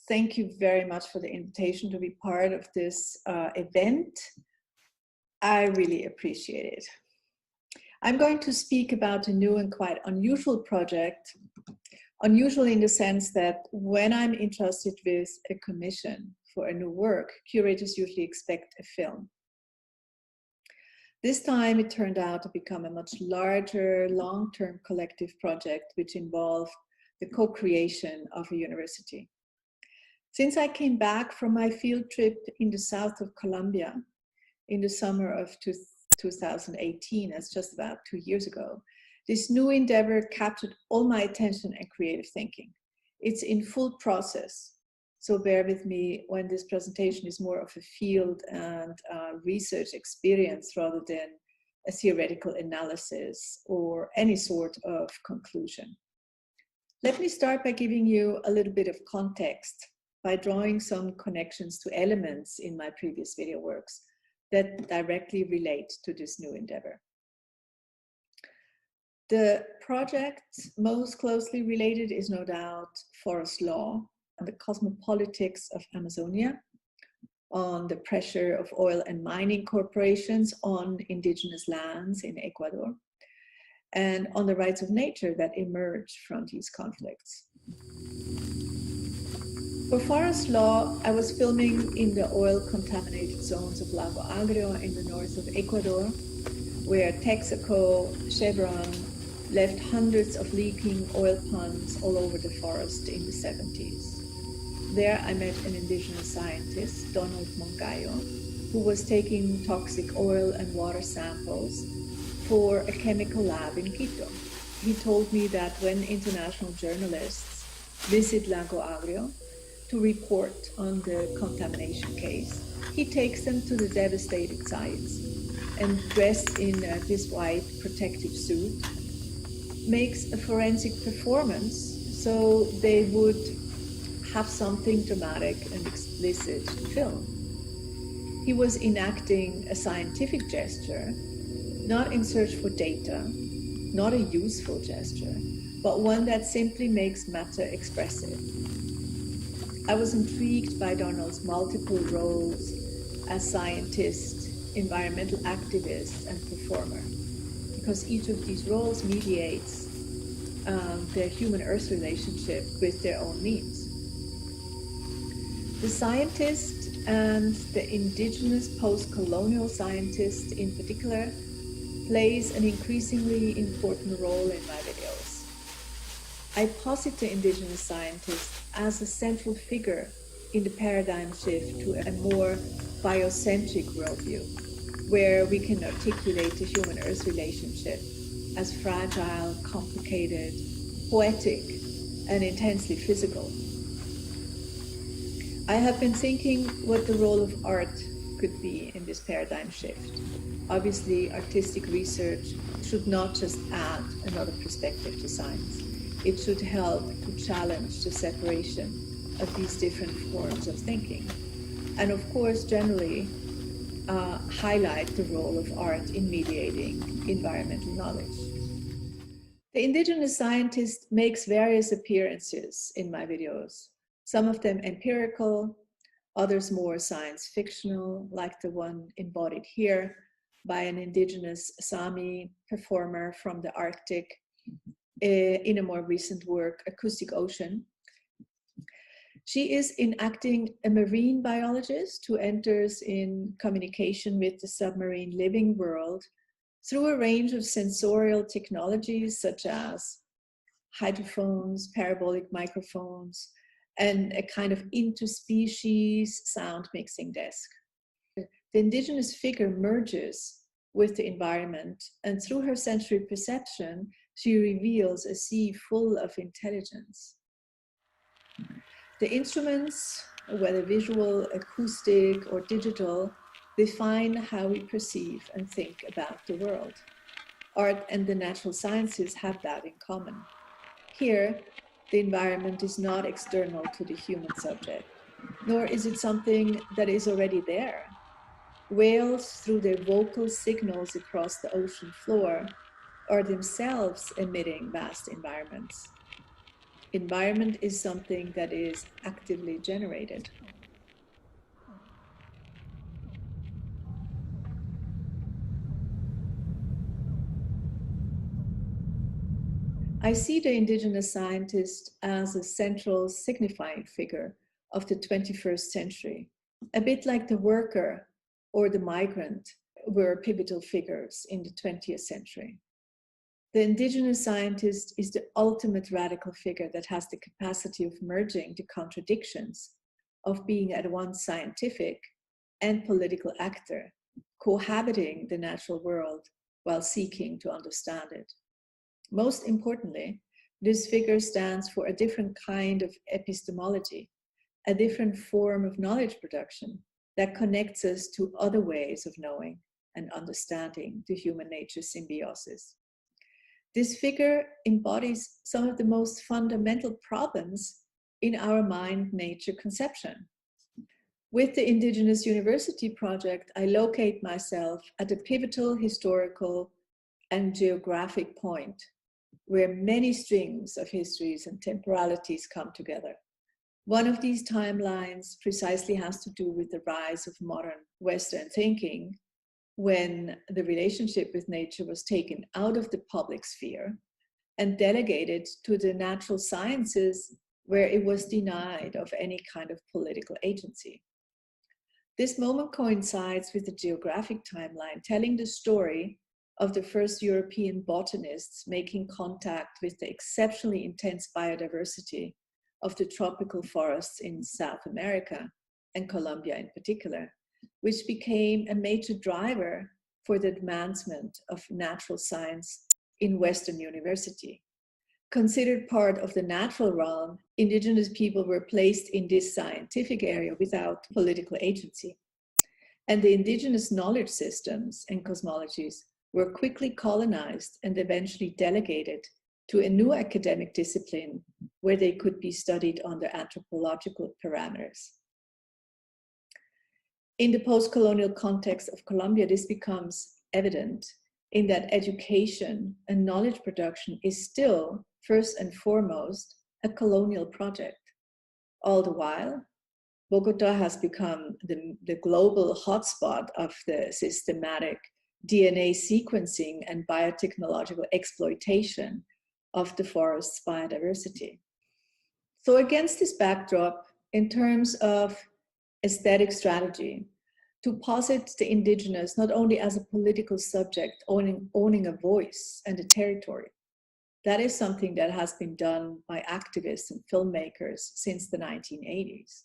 Thank you very much for the invitation to be part of this event. I really appreciate it. I'm going to speak about a new and quite unusual project. Unusual in the sense that when I'm entrusted with a commission for a new work, curators usually expect a film. This time it turned out to become a much larger, long-term collective project which involved the co-creation of a university. Since I came back from my field trip in the south of Colombia in the summer of 2018, that's just about 2 years ago, this new endeavor captured all my attention and creative thinking. It's in full process, so bear with me when this presentation is more of a field and research experience rather than a theoretical analysis or any sort of conclusion. Let me start by giving you a little bit of context by drawing some connections to elements in my previous video works that directly relate to this new endeavor. The project most closely related is no doubt forest law and the cosmopolitics of Amazonia, on the pressure of oil and mining corporations on indigenous lands in Ecuador, and on the rights of nature that emerge from these conflicts. For forest law, I was filming in the oil-contaminated zones of Lago Agrio in the north of Ecuador, where Texaco, Chevron, left hundreds of leaking oil ponds all over the forest in the 70s. There I met an indigenous scientist, Donald Moncayo, who was taking toxic oil and water samples for a chemical lab in Quito. He told me that when international journalists visit Lago Agrio to report on the contamination case, he takes them to the devastated sites and, dressed in this white protective suit, makes a forensic performance so they would have something dramatic and explicit to film. He was enacting a scientific gesture, not in search for data, not a useful gesture, but one that simply makes matter expressive. I was intrigued by Donald's multiple roles as scientist, environmental activist, and performer, because each of these roles mediates their human-earth relationship with their own means. The scientist and the indigenous post-colonial scientist in particular plays an increasingly important role in my videos. I posit the indigenous scientist as a central figure in the paradigm shift to a more biocentric worldview, where we can articulate the human-earth relationship as fragile, complicated, poetic, and intensely physical. I have been thinking what the role of art could be in this paradigm shift. Obviously, artistic research should not just add another perspective to science. It should help to challenge the separation of these different forms of thinking. And of course, generally, highlight the role of art in mediating environmental knowledge. The indigenous scientist makes various appearances in my videos, some of them empirical, others more science fictional, like the one embodied here by an indigenous Sami performer from the Arctic in a more recent work, Acoustic Ocean. She is enacting a marine biologist who enters in communication with the submarine living world through a range of sensorial technologies such as hydrophones, parabolic microphones, and a kind of interspecies sound mixing desk. The indigenous figure merges with the environment, and through her sensory perception, she reveals a sea full of intelligence. The instruments, whether visual, acoustic, or digital, define how we perceive and think about the world. Art and the natural sciences have that in common. Here, the environment is not external to the human subject, nor is it something that is already there. Whales, through their vocal signals across the ocean floor, are themselves emitting vast environments. Environment is something that is actively generated. I see the indigenous scientist as a central signifying figure of the 21st century, a bit like the worker or the migrant were pivotal figures in the 20th century. The indigenous scientist is the ultimate radical figure that has the capacity of merging the contradictions of being at once scientific and political actor, cohabiting the natural world while seeking to understand it. Most importantly, this figure stands for a different kind of epistemology, a different form of knowledge production that connects us to other ways of knowing and understanding the human nature symbiosis. This figure embodies some of the most fundamental problems in our mind-nature conception. With the Indigenous University Project, I locate myself at a pivotal historical and geographic point where many streams of histories and temporalities come together. One of these timelines precisely has to do with the rise of modern Western thinking, when the relationship with nature was taken out of the public sphere and delegated to the natural sciences, where it was denied of any kind of political agency. This moment coincides with the geographic timeline, telling the story of the first European botanists making contact with the exceptionally intense biodiversity of the tropical forests in South America and Colombia in particular, which became a major driver for the advancement of natural science in Western university. Considered part of the natural realm, indigenous people were placed in this scientific area without political agency. And the indigenous knowledge systems and cosmologies were quickly colonized and eventually delegated to a new academic discipline where they could be studied under anthropological parameters. In the post-colonial context of Colombia, this becomes evident in that education and knowledge production is still, first and foremost, a colonial project. All the while, Bogota has become the global hotspot of the systematic DNA sequencing and biotechnological exploitation of the forest's biodiversity. So against this backdrop, in terms of aesthetic strategy, to posit the indigenous not only as a political subject owning a voice and a territory, that is something that has been done by activists and filmmakers since the 1980s,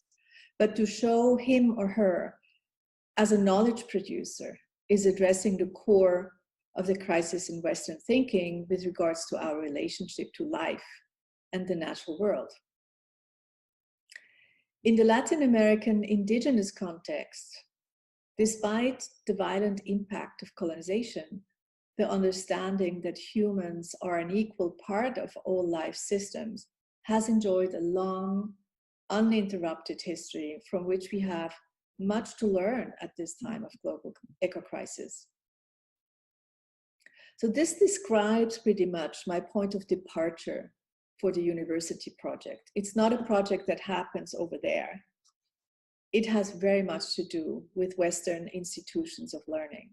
but to show him or her as a knowledge producer is addressing the core of the crisis in Western thinking with regards to our relationship to life and the natural world. In the Latin American indigenous context, despite the violent impact of colonization, the understanding that humans are an equal part of all life systems has enjoyed a long, uninterrupted history from which we have much to learn at this time of global eco-crisis. So this describes pretty much my point of departure for the university project. It's not a project that happens over there. It has very much to do with Western institutions of learning.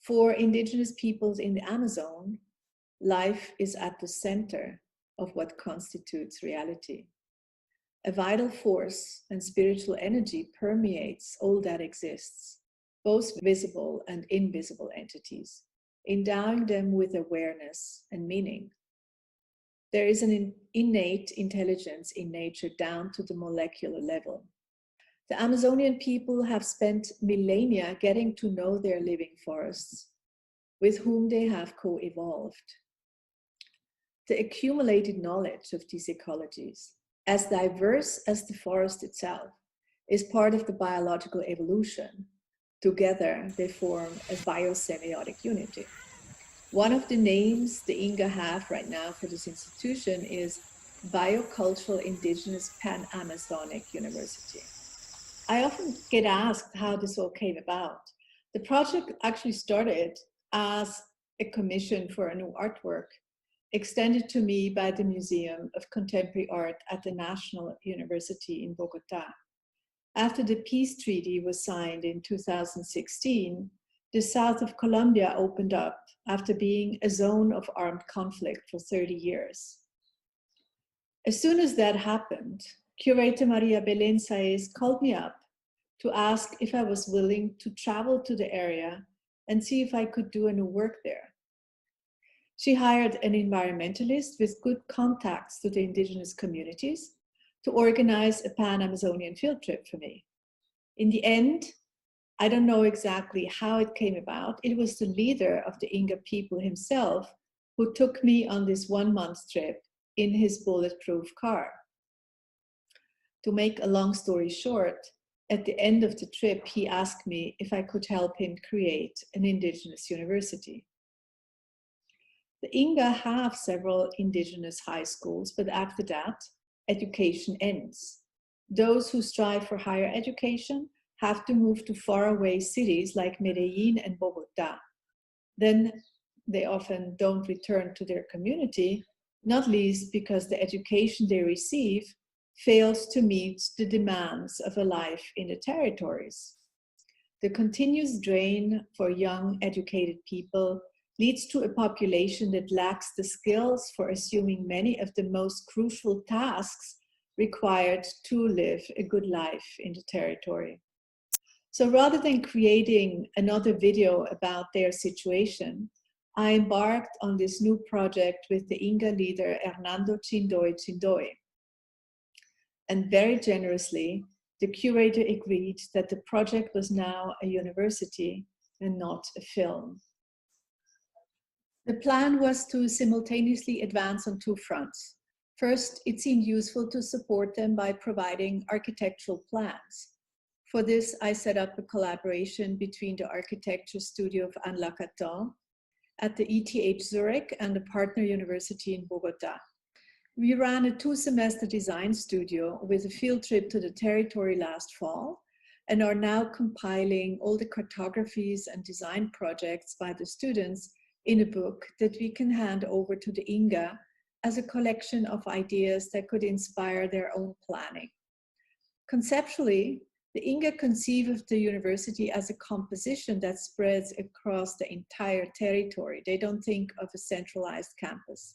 For indigenous peoples in the Amazon, life is at the center of what constitutes reality. A vital force and spiritual energy permeates all that exists, both visible and invisible entities, endowing them with awareness and meaning. There is an innate intelligence in nature down to the molecular level. The Amazonian people have spent millennia getting to know their living forests, with whom they have co-evolved. The accumulated knowledge of these ecologies, as diverse as the forest itself, is part of the biological evolution. Together, they form a biosemiotic unity. One of the names the Inga have right now for this institution is Biocultural Indigenous Pan-Amazonic University. I often get asked how this all came about. The project actually started as a commission for a new artwork extended to me by the Museum of Contemporary Art at the National University in Bogota. After the peace treaty was signed in 2016, the south of Colombia opened up after being a zone of armed conflict for 30 years. As soon as that happened, Curator Maria Belén Saez called me up to ask if I was willing to travel to the area and see if I could do any work there. She hired an environmentalist with good contacts to the indigenous communities to organize a Pan-Amazonian field trip for me. In the end, I don't know exactly how it came about. It was the leader of the Inga people himself who took me on this 1-month trip in his bulletproof car. To make a long story short, at the end of the trip, he asked me if I could help him create an indigenous university. The Inga have several indigenous high schools, but after that, education ends. Those who strive for higher education have to move to faraway cities like Medellin and Bogota. Then they often don't return to their community, not least because the education they receive fails to meet the demands of a life in the territories. The continuous drain for young, educated people leads to a population that lacks the skills for assuming many of the most crucial tasks required to live a good life in the territory. So rather than creating another video about their situation, I embarked on this new project with the Inga leader Hernando Chindoy Chindoy. And very generously, the curator agreed that the project was now a university and not a film. The plan was to simultaneously advance on 2 fronts. First, it seemed useful to support them by providing architectural plans. For this, I set up a collaboration between the architecture studio of Anne Lacaton at the ETH Zurich and the partner university in Bogota. We ran a 2-semester design studio with a field trip to the territory last fall and are now compiling all the cartographies and design projects by the students in a book that we can hand over to the Inga as a collection of ideas that could inspire their own planning. Conceptually, the Inga conceive of the university as a composition that spreads across the entire territory. They don't think of a centralized campus.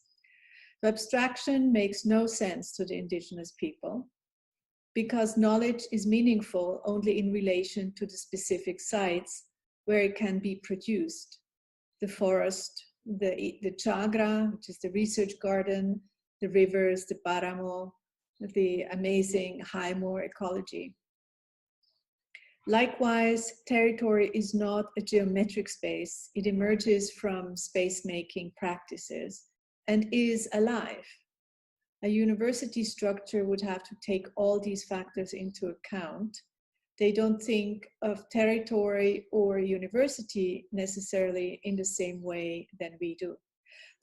The abstraction makes no sense to the indigenous people because knowledge is meaningful only in relation to the specific sites where it can be produced. The forest, the chagra, which is the research garden, the rivers, the paramo, the amazing high moor ecology. Likewise, territory is not a geometric space. It emerges from space-making practices and is alive. A university structure would have to take all these factors into account. They don't think of territory or university necessarily in the same way than we do.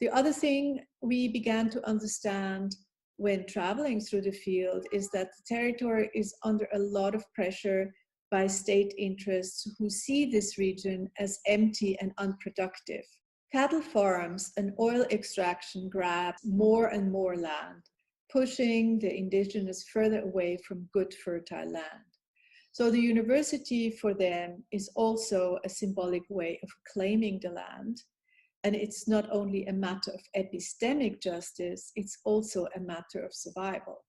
The other thing we began to understand when traveling through the field is that the territory is under a lot of pressure by state interests who see this region as empty and unproductive. Cattle farms and oil extraction grab more and more land, pushing the indigenous further away from good fertile land. So the university for them is also a symbolic way of claiming the land. And it's not only a matter of epistemic justice, it's also a matter of survival.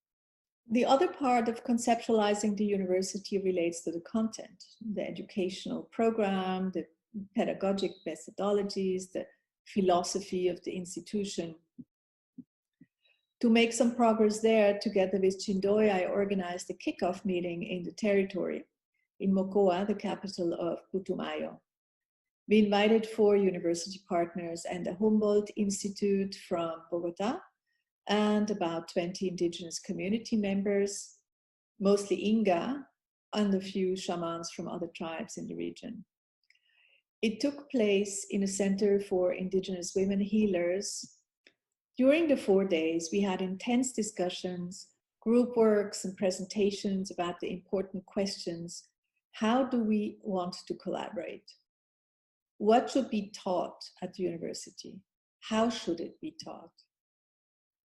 The other part of conceptualizing the university relates to the content, the educational program, the pedagogic methodologies, the philosophy of the institution. To make some progress there, together with Chindoy, I organized a kickoff meeting in the territory, in Mocoa, the capital of Putumayo. We invited 4 university partners and the Humboldt Institute from Bogota, and about 20 indigenous community members, mostly Inga, and a few shamans from other tribes in the region. It took place in a center for indigenous women healers. During the 4 days, we had intense discussions, group works, and presentations about the important questions. How do we want to collaborate? What should be taught at the university? How should it be taught?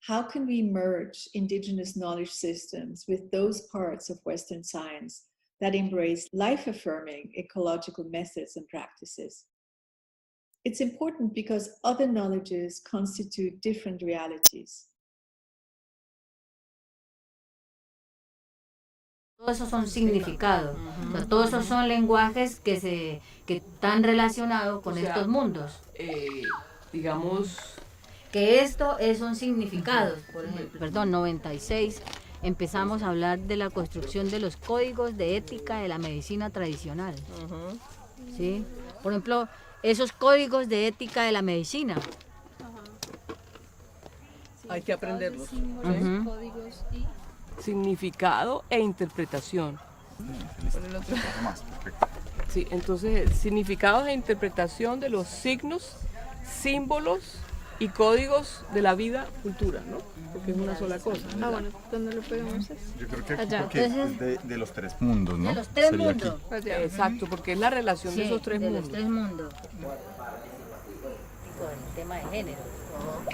How can we merge indigenous knowledge systems with those parts of Western science that embrace life-affirming ecological methods and practices? It's important because other knowledges constitute different realities. Todo eso son significados, o sea, todos esos son lenguajes que están relacionados con estos mundos. Digamos, Que esto son significados. Por ejemplo, perdón, 96, empezamos a hablar de la construcción de los códigos de ética de la medicina tradicional. ¿Sí? Por ejemplo, esos códigos de ética de la medicina. hay que aprenderlos. Ujú. Códigos y Significado e interpretación. por el otro. Más, perfecto. Sí, entonces, significados e interpretación de los signos, símbolos y códigos de la vida, cultura, ¿no? Porque es una sola cosa. Ah, bueno, ¿dónde lo podemos hacer? Yo creo que aquí Allá. porque Entonces, es de los tres mundos, ¿no? De los tres Sería aquí. mundos. Allá. Exacto, porque es la relación de Sí, esos tres de mundos. los tres mundos. Con el tema de género,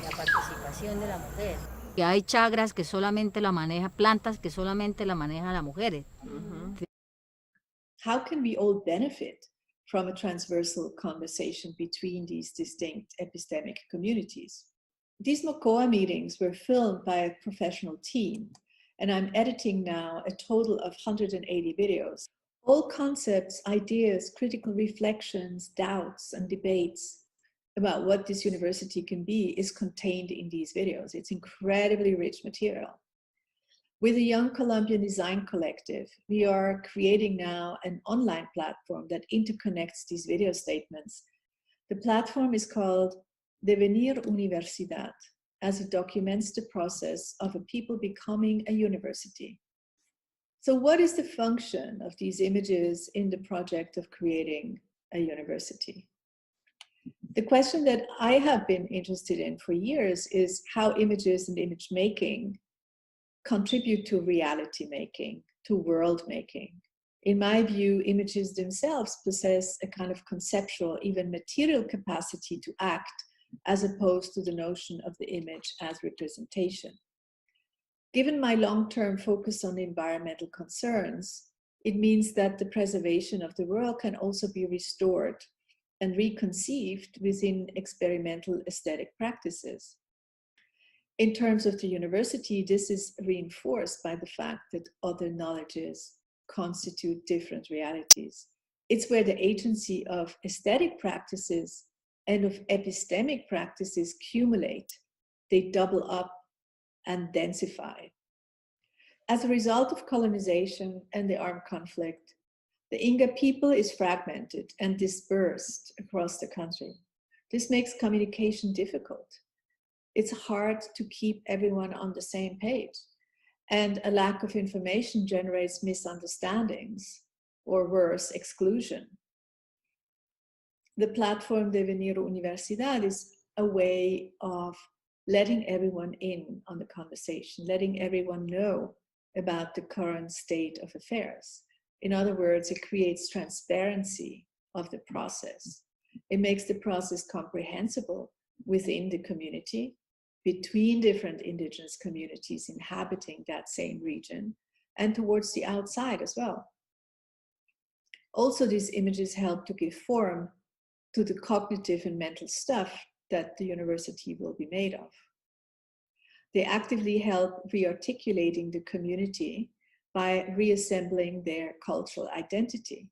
la participación de la mujer. Que hay chakras que solamente la maneja, plantas que solamente la manejan las mujeres. How can we all benefit from a transversal conversation between these distinct epistemic communities? These MOCOA meetings were filmed by a professional team, and I'm editing now a total of 180 videos. All concepts, ideas, critical reflections, doubts, and debates about what this university can be is contained in these videos. It's incredibly rich material. With the Young Colombian Design Collective, we are creating now an online platform that interconnects these video statements. The platform is called Devenir Universidad, as it documents the process of a people becoming a university. So what is the function of these images in the project of creating a university? The question that I have been interested in for years is how images and image making contribute to reality making, to world making. In my view, images themselves possess a kind of conceptual, even material capacity to act, as opposed to the notion of the image as representation. Given my long-term focus on environmental concerns, it means that the preservation of the world can also be restored and reconceived within experimental aesthetic practices. In terms of the university, this is reinforced by the fact that other knowledges constitute different realities. It's where the agency of aesthetic practices and of epistemic practices cumulate, they double up and densify. As a result of colonization and the armed conflict, the Inga people is fragmented and dispersed across the country. This makes communication difficult. It's hard to keep everyone on the same page, and a lack of information generates misunderstandings, or worse, exclusion. The platform Devenir Universidad is a way of letting everyone in on the conversation, letting everyone know about the current state of affairs. In other words, it creates transparency of the process. It makes the process comprehensible within the community, between different indigenous communities inhabiting that same region, and towards the outside as well. Also, these images help to give form to the cognitive and mental stuff that the university will be made of. They actively help rearticulating the community by reassembling their cultural identity.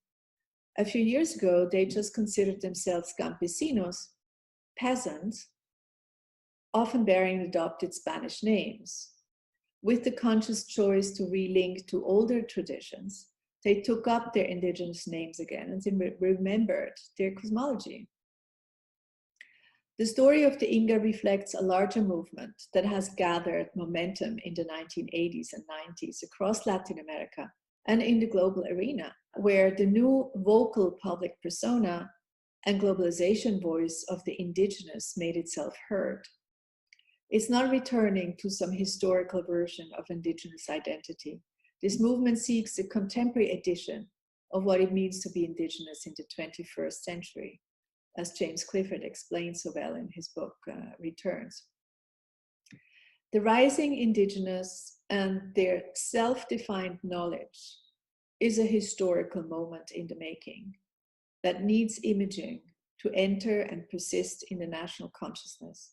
A few years ago, they just considered themselves campesinos, peasants, often bearing adopted Spanish names. With the conscious choice to relink to older traditions, they took up their indigenous names again and they remembered their cosmology. The story of the Inga reflects a larger movement that has gathered momentum in the 1980s and 90s across Latin America and in the global arena, where the new vocal public persona and globalization voice of the indigenous made itself heard. It's not returning to some historical version of indigenous identity. This movement seeks a contemporary edition of what it means to be indigenous in the 21st century, as James Clifford explains so well in his book, Returns. The rising indigenous and their self defined knowledge is a historical moment in the making that needs imaging to enter and persist in the national consciousness.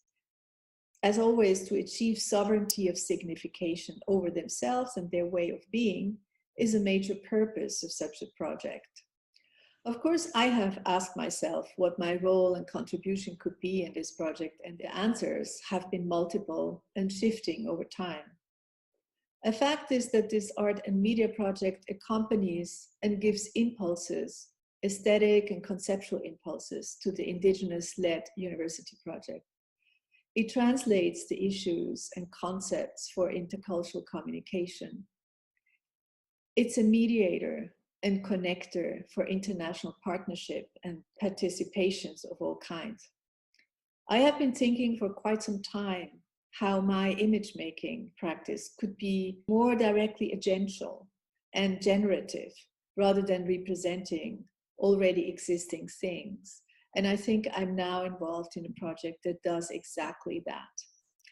As always, to achieve sovereignty of signification over themselves and their way of being is a major purpose of such a project. Of course, I have asked myself what my role and contribution could be in this project, and the answers have been multiple and shifting over time. A fact is that this art and media project accompanies and gives impulses, aesthetic and conceptual impulses, to the Indigenous-led university project. It translates the issues and concepts for intercultural communication. It's a mediator and connector for international partnership and participations of all kinds. I have been thinking for quite some time how my image making practice could be more directly agential and generative rather than representing already existing things. And I think I'm now involved in a project that does exactly that.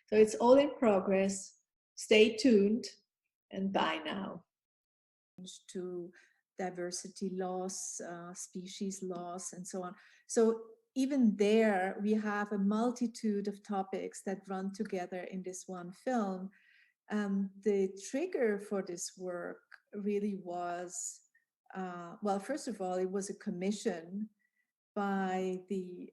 So it's all in progress. Stay tuned, and bye now. To diversity loss, species loss, and so on. So even there, we have a multitude of topics that run together in this one film. The trigger for this work really was, well, first of all, it was a commission by the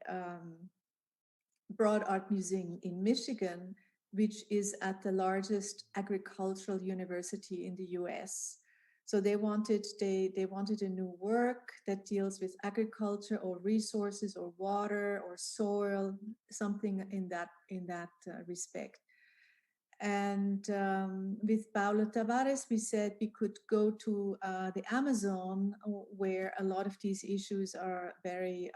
Broad Art Museum in Michigan, which is at the largest agricultural university in the US. So they wanted a new work that deals with agriculture or resources or water or soil, something in that respect. And with Paulo Tavares, we said we could go to the Amazon, where a lot of these issues are very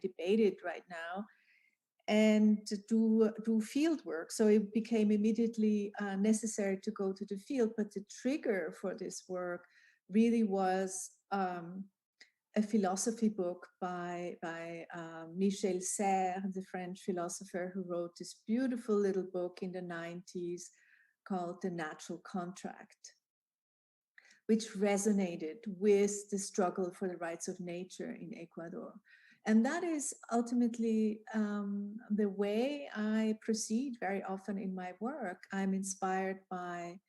debated right now, and do field work. So it became immediately necessary to go to the field. But the trigger for this work really was a philosophy book by Michel Serres, the French philosopher who wrote this beautiful little book in the 90s called The Natural Contract, which resonated with the struggle for the rights of nature in Ecuador. And that is ultimately the way I proceed very often in my work. I'm inspired by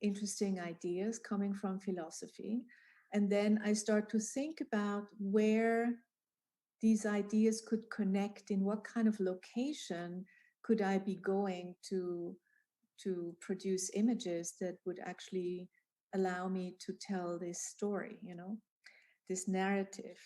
interesting ideas coming from philosophy. And then I start to think about where these ideas could connect, in what kind of location could I be going to produce images that would actually allow me to tell this story, this narrative.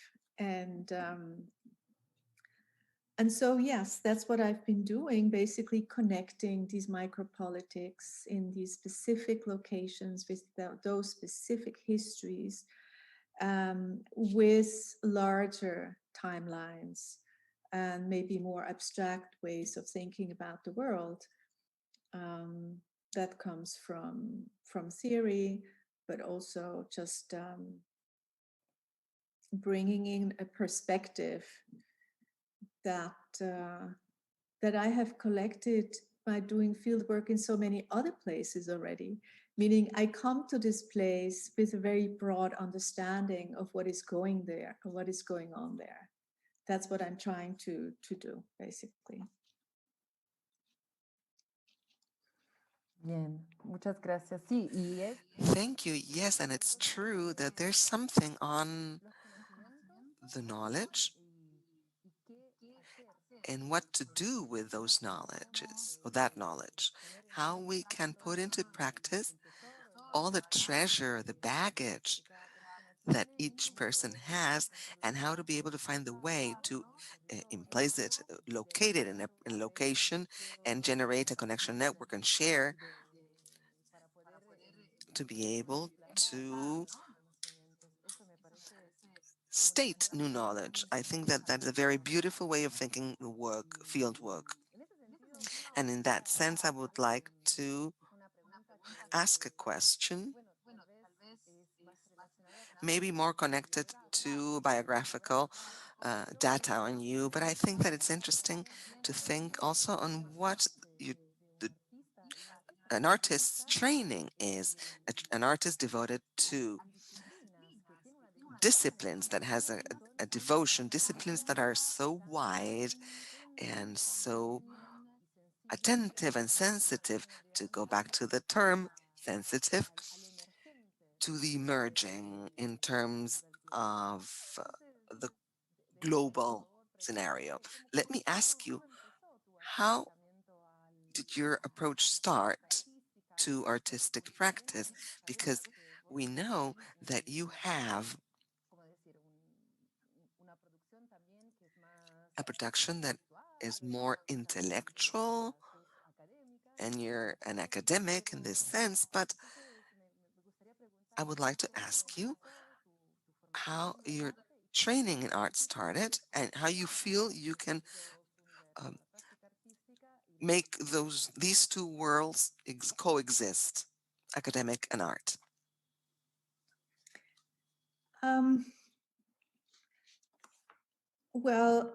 And so, yes, that's what I've been doing, basically connecting these micropolitics in these specific locations with those specific histories, with larger timelines and maybe more abstract ways of thinking about the world. That comes from theory, but also just bringing in a perspective that I have collected by doing field work in so many other places already. Meaning, I come to this place with a very broad understanding of what is going there, or what is going on there. That's what I'm trying to do, basically. Bien, muchas gracias. Sí, y es Thank you. Yes, and it's true that there's something on the knowledge and what to do with those knowledges, or that knowledge, how we can put into practice all the treasure, the baggage that each person has, and how to be able to find the way to place it, locate it in a location, and generate a connection network and share to be able to state new knowledge. I think that that's a very beautiful way of thinking work, field work. And in that sense, I would like to ask a question, maybe more connected to biographical data on you, but I think that it's interesting to think also on what you, the an artist's training is an artist devoted to disciplines that has a devotion, disciplines that are so wide and so attentive and sensitive, to go back to the term sensitive, to the emerging in terms of the global scenario. Let me ask you, how did your approach start to artistic practice? Because we know that you have a production that is more intellectual and you're an academic in this sense, but I would like to ask you how your training in art started and how you feel you can um, make these two worlds coexist, academic and art. Um, well,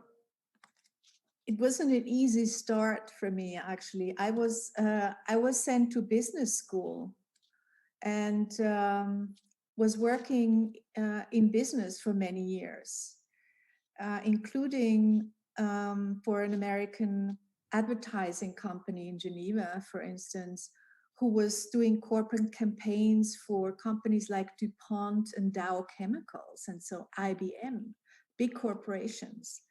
it wasn't an easy start for me, actually. I was sent to business school and was working in business for many years, including for an American advertising company in Geneva, for instance, who was doing corporate campaigns for companies like DuPont and Dow Chemicals, and so IBM, big corporations.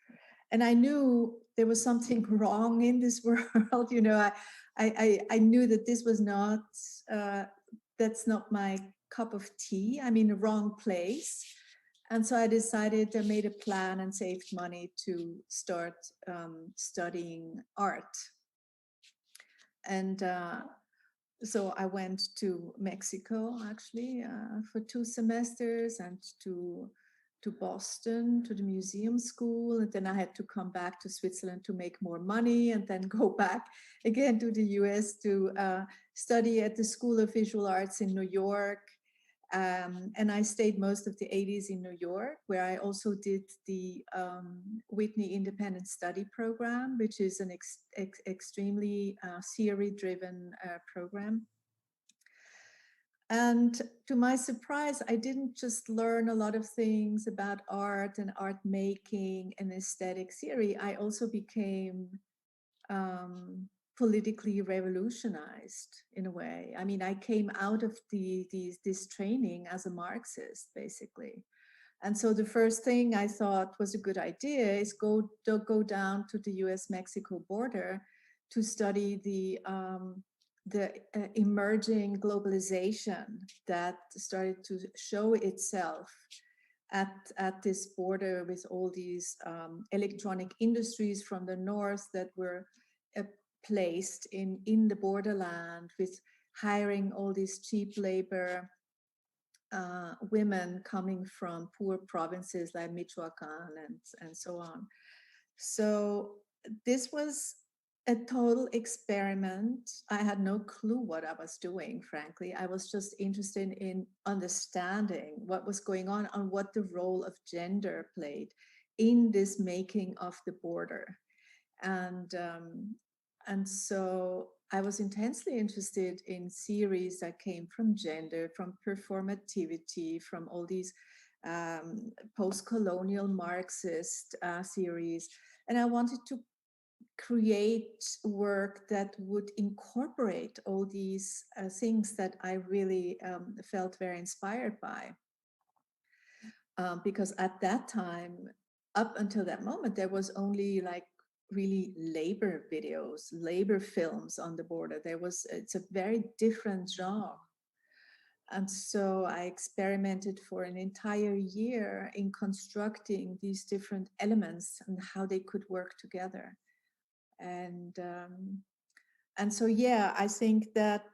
And I knew there was something wrong in this world. You know, I knew that this was not, that's not my cup of tea. I'm in the wrong place. And so I decided, I made a plan and saved money to start studying art. And so I went to Mexico actually for 2 semesters, and to Boston, to the museum school. And then I had to come back to Switzerland to make more money, and then go back again to the US to study at the School of Visual Arts in New York. And I stayed most of the 80s in New York, where I also did the Whitney Independent Study Program, which is an extremely theory-driven program. And to my surprise, I didn't just learn a lot of things about art and art making and aesthetic theory. I also became politically revolutionized in a way. I mean, I came out of this training as a Marxist, basically. And so the first thing I thought was a good idea is go down to the US-Mexico border to study the emerging globalization that started to show itself at this border, with all these electronic industries from the north that were placed in the borderland, with hiring all these cheap labor women coming from poor provinces like Michoacan and so on. So this was a total experiment. I had no clue what I was doing, frankly. I was just interested in understanding what was going on and what the role of gender played in this making of the border. And so I was intensely interested in theories that came from gender, from performativity, from all these post-colonial Marxist theories. And I wanted to create work that would incorporate all these things that I really felt very inspired by. Because at that time, up until that moment, there was only like really labor videos, labor films on the border. It's a very different genre. And so I experimented for an entire year in constructing these different elements and how they could work together. And so, yeah, I think that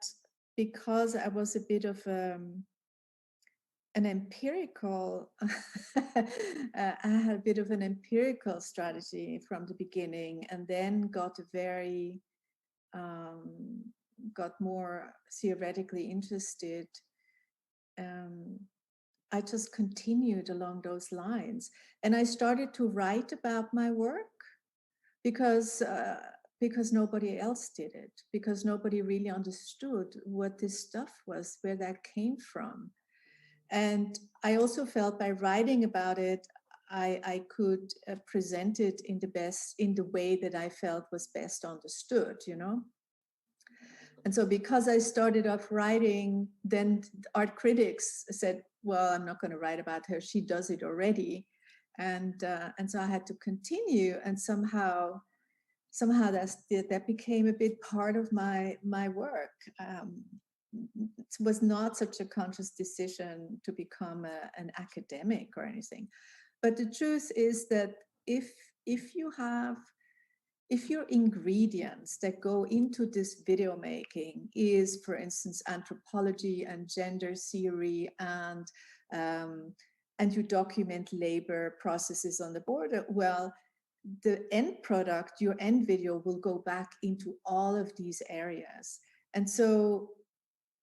because I was a bit of an empirical, I had a bit of an empirical strategy from the beginning, and then got got more theoretically interested. I just continued along those lines, and I started to write about my work, because because nobody else did it, because nobody really understood what this stuff was, where that came from. And I also felt by writing about it, I could present it in the way that I felt was best understood, you know. And so because I started off writing, then art critics said, well, I'm not going to write about her. She does it already. And so I had to continue, and somehow that became a big part of my work. It was not such a conscious decision to become an academic or anything. But the truth is that if if you have if your ingredients that go into this video making is, for instance, anthropology and gender theory, um, and you document labor processes on the border, well, the end product, your end video, will go back into all of these areas. And so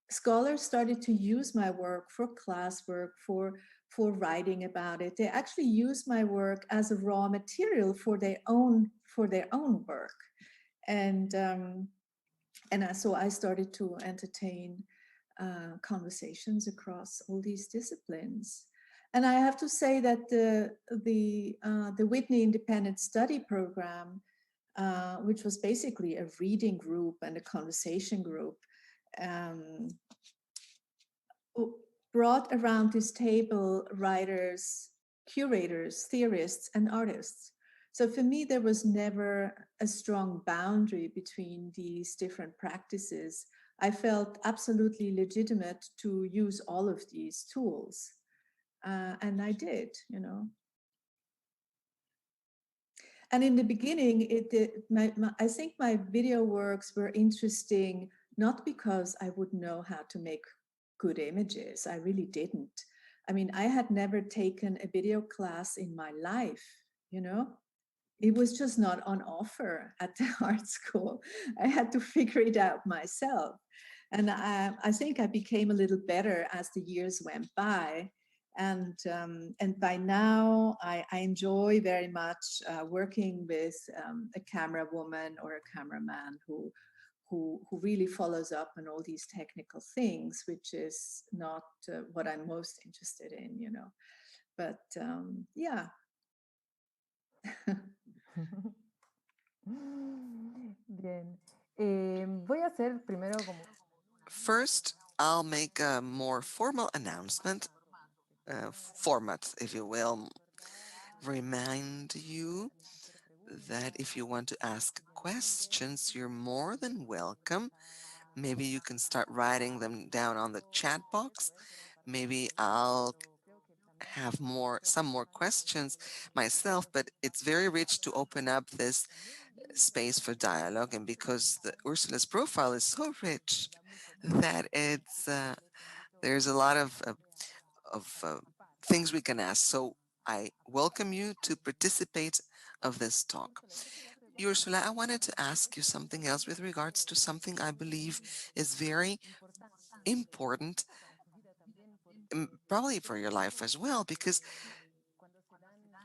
scholars started to use my work for classwork, for writing about it. They actually use my work as a raw material for their own work. And so I started to entertain conversations across all these disciplines. And I have to say that the Whitney Independent Study Program, which was basically a reading group and a conversation group, um, brought around this table writers, curators, theorists, and artists. So for me, there was never a strong boundary between these different practices. I felt absolutely legitimate to use all of these tools. And I did, you know. And in the beginning, I think my video works were interesting, not because I would know how to make good images. I really didn't. I mean, I had never taken a video class in my life, you know. It was just not on offer at the art school. I had to figure it out myself. And I think I became a little better as the years went by. And by now, I enjoy very much working with a camera woman or a cameraman who really follows up on all these technical things, which is not what I'm most interested in, you know. But yeah. Bien. Voy a hacer primero como First, I'll make a more formal announcement, format, if you will. Remind you that if you want to ask questions, you're more than welcome. Maybe you can start writing them down on the chat box. Maybe I'll have some more questions myself, but it's very rich to open up this space for dialogue. And because Ursula's profile is so rich that there's a lot of things we can ask. So I welcome you to participate of this talk. Ursula, I wanted to ask you something else with regards to something I believe is very important, probably for your life as well, because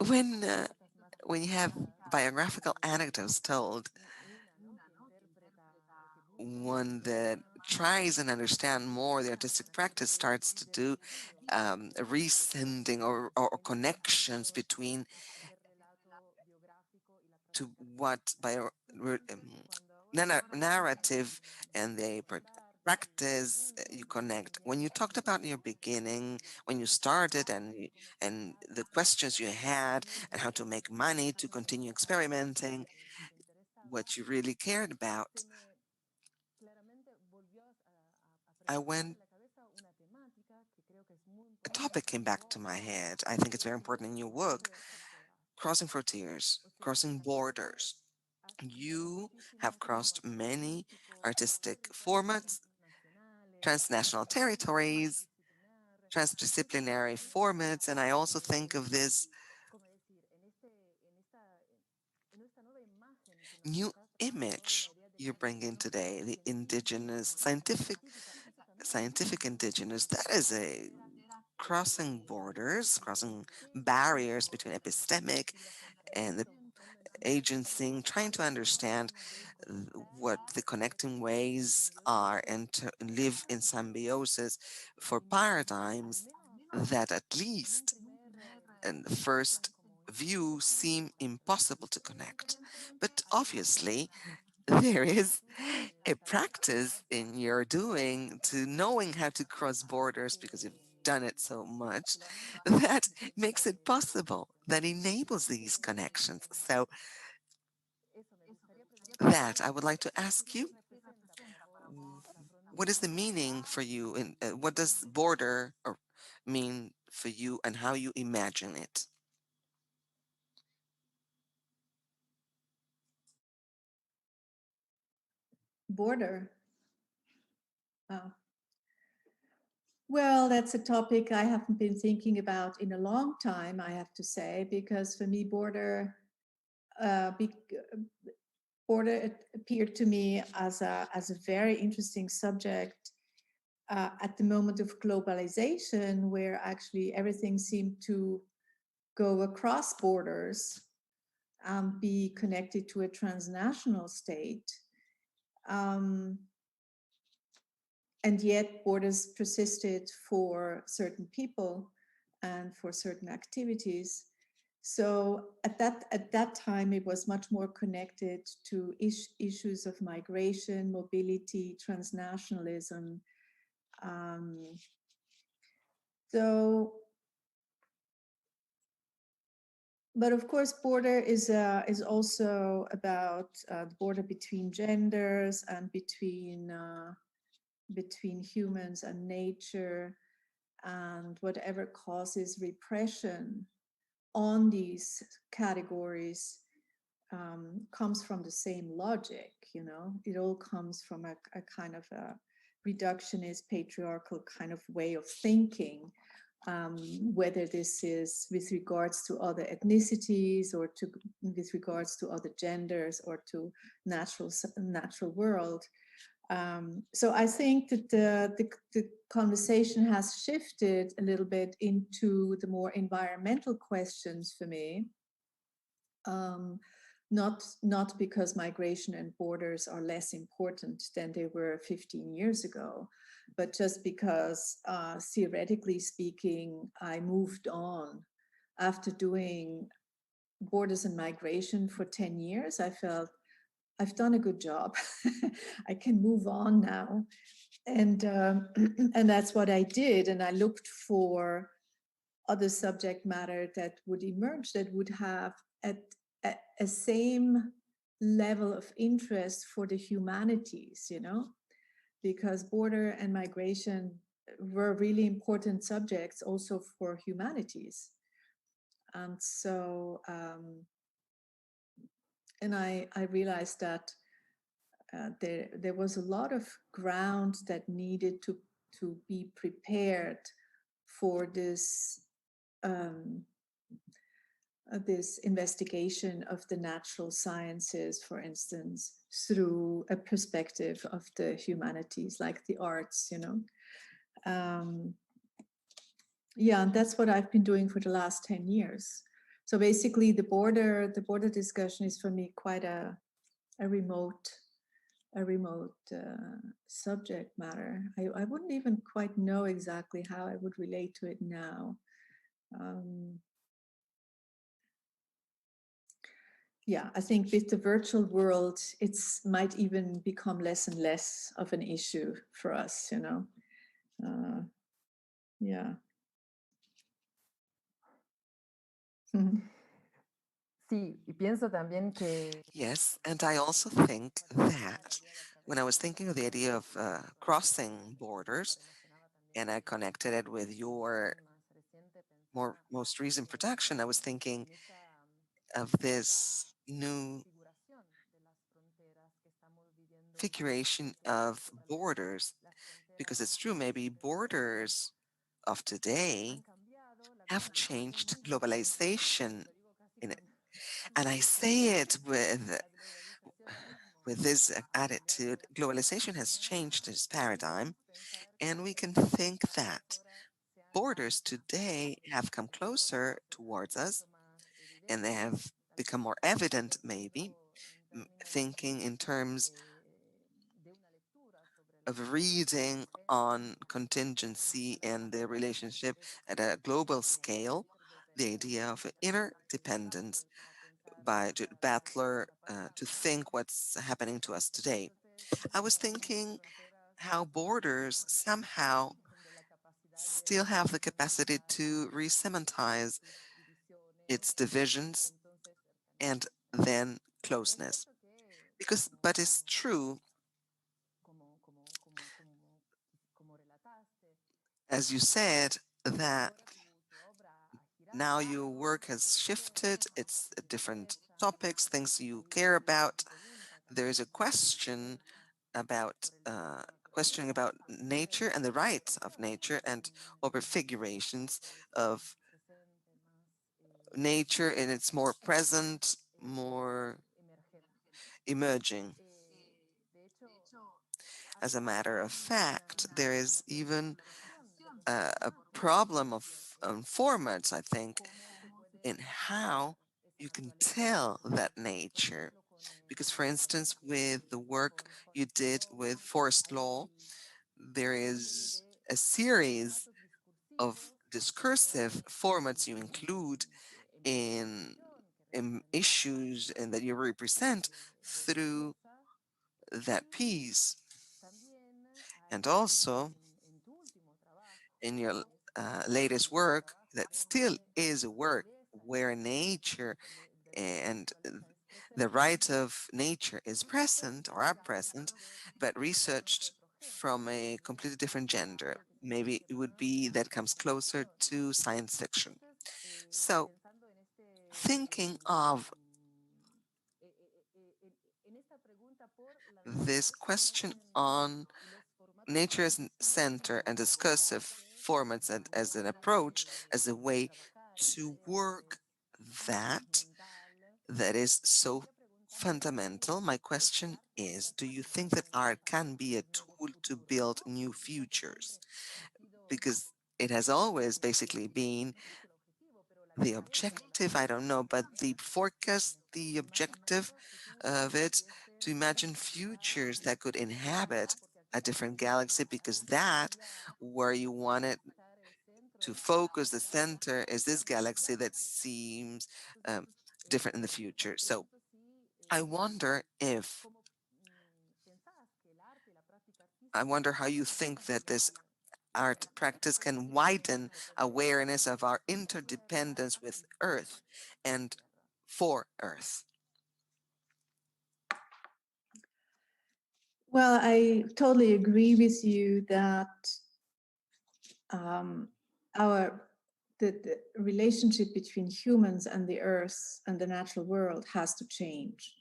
when uh, when you have biographical anecdotes told, one that tries and understand more the artistic practice starts to do a resending or connections between to what narrative and the practice you connect. When you talked about in your beginning, when you started and the questions you had and how to make money to continue experimenting, what you really cared about, I went a topic came back to my head. I think it's very important in your work: crossing frontiers, crossing borders. You have crossed many artistic formats, transnational territories, transdisciplinary formats, and I also think of this new image you're bringing today, the indigenous, scientific indigenous. That is a crossing borders, crossing barriers between epistemic and the agency, trying to understand what the connecting ways are and to live in symbiosis for paradigms that at least in the first view seem impossible to connect. But obviously, there is a practice in your doing to knowing how to cross borders because you've done it so much that makes it possible, that enables these connections. So, that I would like to ask you, what is the meaning for you, and what does border mean for you, and how you imagine it? Border. Oh. Well, that's a topic I haven't been thinking about in a long time, I have to say, because for me, uh, be, border appeared to me as a very interesting subject at the moment of globalization, where actually everything seemed to go across borders and be connected to a transnational state. Um, and yet borders persisted for certain people and for certain activities. So at that time, it was much more connected to issues of migration, mobility, transnationalism. Um, so, but of course, border is also about the border between genders and between humans and nature, and whatever causes repression on these categories comes from the same logic. It all comes from a kind of a reductionist patriarchal kind of way of thinking, whether this is with regards to other ethnicities or with regards to other genders or to natural world. So I think that the conversation has shifted a little bit into the more environmental questions for me. Not because migration and borders are less important than they were 15 years ago, but just because, theoretically speaking, I moved on after doing borders and migration for 10 years. I felt I've done a good job. I can move on now, and and that's what I did. And I looked for other subject matter that would emerge that would have at a same level of interest for the humanities, because border and migration were really important subjects also for humanities. And so, and I realized that there was a lot of ground that needed to be prepared for um, this investigation of the natural sciences, for instance, through a perspective of the humanities, like the arts. Um, yeah, and that's what I've been doing for the last 10 years. So basically, the border discussion is for me quite a remote subject matter. I wouldn't even quite know exactly how I would relate to it now. Um, yeah, I think with the virtual world, it's might even become less and less of an issue for us. Yeah. Sí, y pienso también que Yes, and I also think that when I was thinking of the idea of crossing borders, and I connected it with your most recent production, I was thinking of this new figuration of borders, because it's true, maybe borders of today have changed globalization in it. And I say it with this attitude. Globalization has changed this paradigm, and we can think that borders today have come closer towards us, and they have become more evident, maybe, thinking in terms of reading on contingency and their relationship at a global scale, the idea of interdependence by Judith Butler, to think what's happening to us today. I was thinking how borders somehow still have the capacity to re-cementize its divisions and then closeness. But it's true, as you said, that now your work has shifted, it's different topics, things you care about. There is a about questioning about nature and the rights of nature and over figurations of nature in its more present, more emerging. As a matter of fact, there is even a problem of formats, I think, in how you can tell that nature. Because, for instance, with the work you did with forest law, there is a series of discursive formats you include in issues and that you represent through that piece. And also in your latest work, that still is a work where nature and the right of nature is present or are present, but researched from a completely different gender. Maybe it would be that comes closer to science fiction. So, thinking of this question on nature as center and discursive formats and as an approach, as a way to work that that is so fundamental. My question is, do you think that art can be a tool to build new futures? Because it has always basically been the objective, I don't know, but the forecast, the objective of it, to imagine futures that could inhabit a different galaxy, because that where you want it to focus the center is this galaxy that seems um, different in the future. So I wonder if I wonder how you think that this art practice can widen awareness of our interdependence with Earth and for Earth. Well, I totally agree with you that um, the relationship between humans and the earth and the natural world has to change.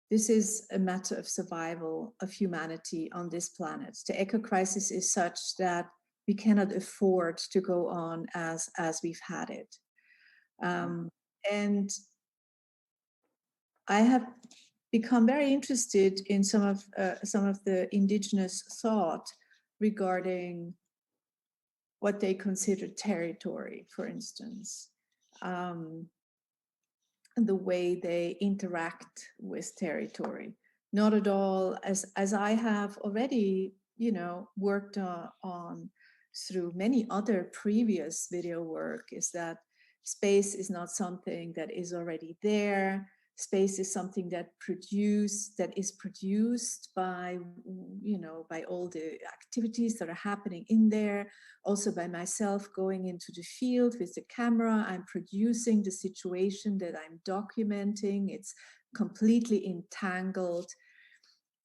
This is a matter of survival of humanity on this planet. The eco crisis is such that we cannot afford to go on as we've had it. And I have become very interested in some of the indigenous thought regarding what they consider territory, for instance, and the way they interact with territory. Not at all as I have already, worked on through many other previous video work, is that space is not something that is already there. Space is something that is produced by by all the activities that are happening in there, also by myself going into the field with the camera. I'm producing the situation that I'm documenting. It's completely entangled,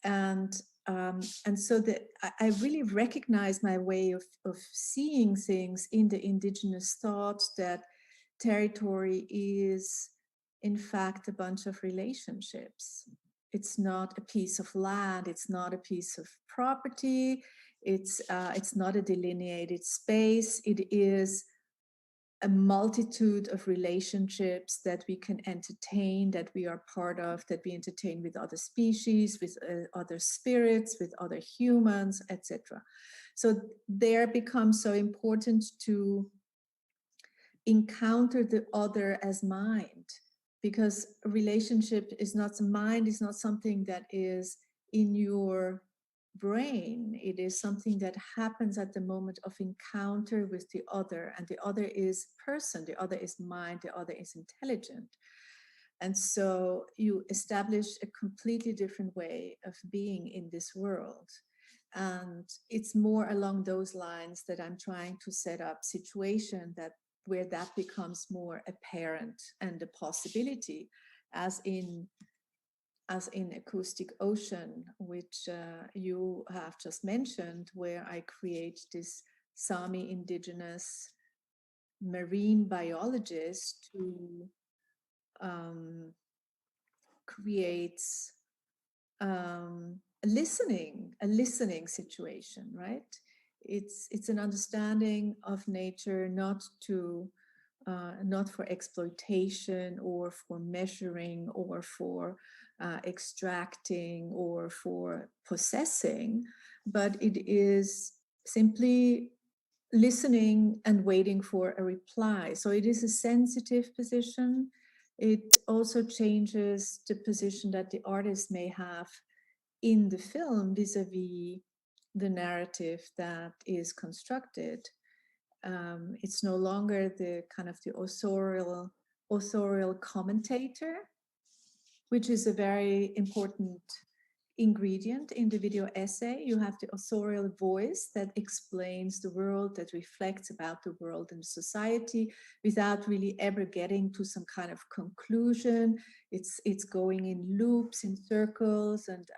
and so that I really recognize my way of seeing things in the indigenous thought, that territory is in fact a bunch of relationships. It's not a piece of land, it's not a piece of property, it's not a delineated space. It is a multitude of relationships that we can entertain, that we are part of, that we entertain with other species, with other spirits, with other humans, etc. So there becomes so important to encounter the other as mind, because a relationship is not, mind is not something that is in your brain. It is something that happens at the moment of encounter with the other, and the other is person, the other is mind, the other is intelligent. And so you establish a completely different way of being in this world. And it's more along those lines that I'm trying to set up situation that where that becomes more apparent and a possibility, as in Acoustic Ocean, which you have just mentioned, where I create this Sami indigenous marine biologist who creates a listening situation, right? It's an understanding of nature, not for exploitation or for measuring or for extracting or for possessing, but it is simply listening and waiting for a reply. So it is a sensitive position. It also changes the position that the artist may have in the film vis-a-vis the narrative that is constructed. It's no longer the kind of the authorial commentator, which is a very important ingredient in the video essay. You have the authorial voice that explains the world, that reflects about the world and society without really ever getting to some kind of conclusion. It's going in loops, in circles, and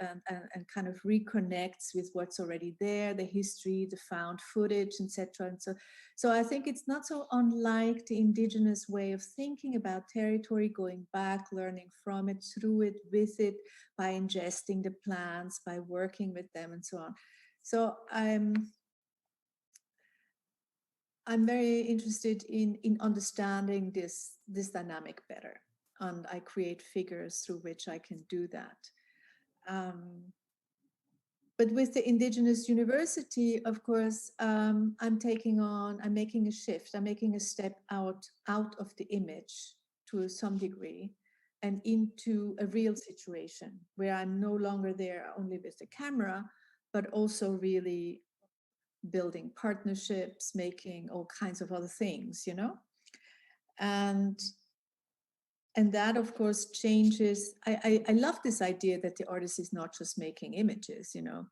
kind of reconnects with what's already there, the history, the found footage, etc. And so I think it's not so unlike the indigenous way of thinking about territory, going back, learning from it, through it, with it, by ingesting the plants, by working with them, and so on. So I'm very interested in understanding this dynamic better, and I create figures through which I can do that. But with the Indigenous University, of course, I'm making a shift. I'm making a step out of the image to some degree and into a real situation where I'm no longer there only with the camera, but also really building partnerships, making all kinds of other things, you know? And that, of course, changes. I love this idea that the artist is not just making images, you know,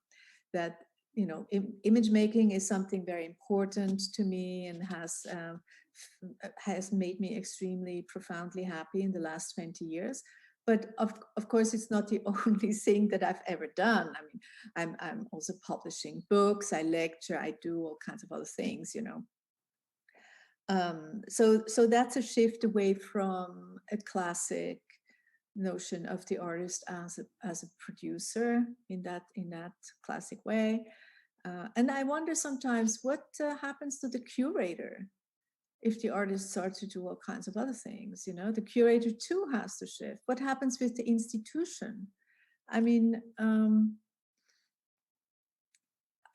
that, you know, image making is something very important to me and has made me extremely profoundly happy in the last 20 years. But of course, it's not the only thing that I've ever done. I mean, I'm also publishing books, I lecture, I do all kinds of other things, you know. So that's a shift away from a classic notion of the artist as a producer in that classic way. And I wonder sometimes what happens to the curator if the artist starts to do all kinds of other things. You know, the curator too has to shift. What happens with the institution? I mean,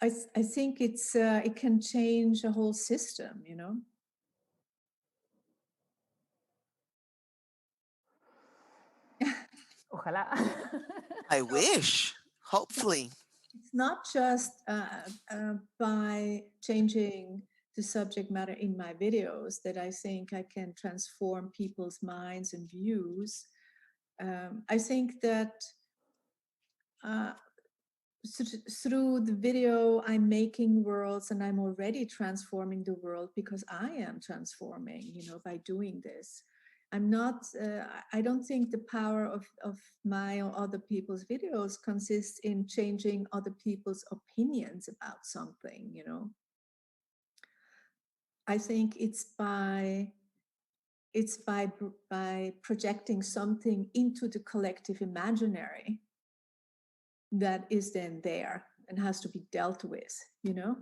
I think it can change a whole system, you know. Ojalá. I wish, hopefully. It's not just by changing the subject matter in my videos that I think I can transform people's minds and views. I think that through the video, I'm making worlds and I'm already transforming the world because I am transforming, you know, by doing this. I'm not, I don't think the power of my or other people's videos consists in changing other people's opinions about something, you know. I think it's by projecting something into the collective imaginary that is then there and has to be dealt with, you know.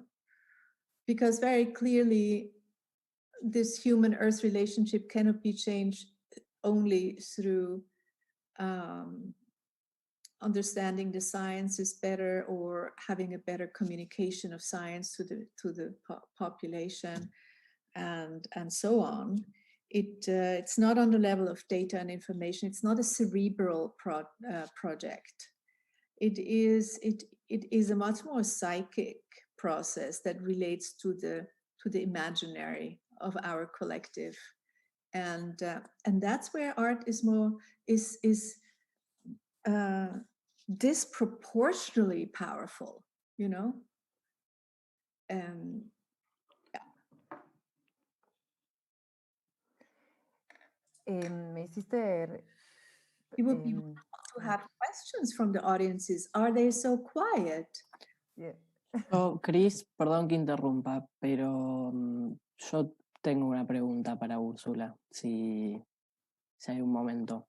Because very clearly this human earth relationship cannot be changed only through understanding the sciences better or having a better communication of science to the population and so on. It's not on the level of data and information. It's not a cerebral project. It is a much more psychic process that relates to the imaginary of our collective, and that's where art is more is disproportionately powerful, you know. Yeah. Me hiciste... It would be wonderful to have questions from the audiences. Are they so quiet? yeah. Chris, perdón que interrumpa, pero yo tengo una pregunta para Úrsula, si hay un momento.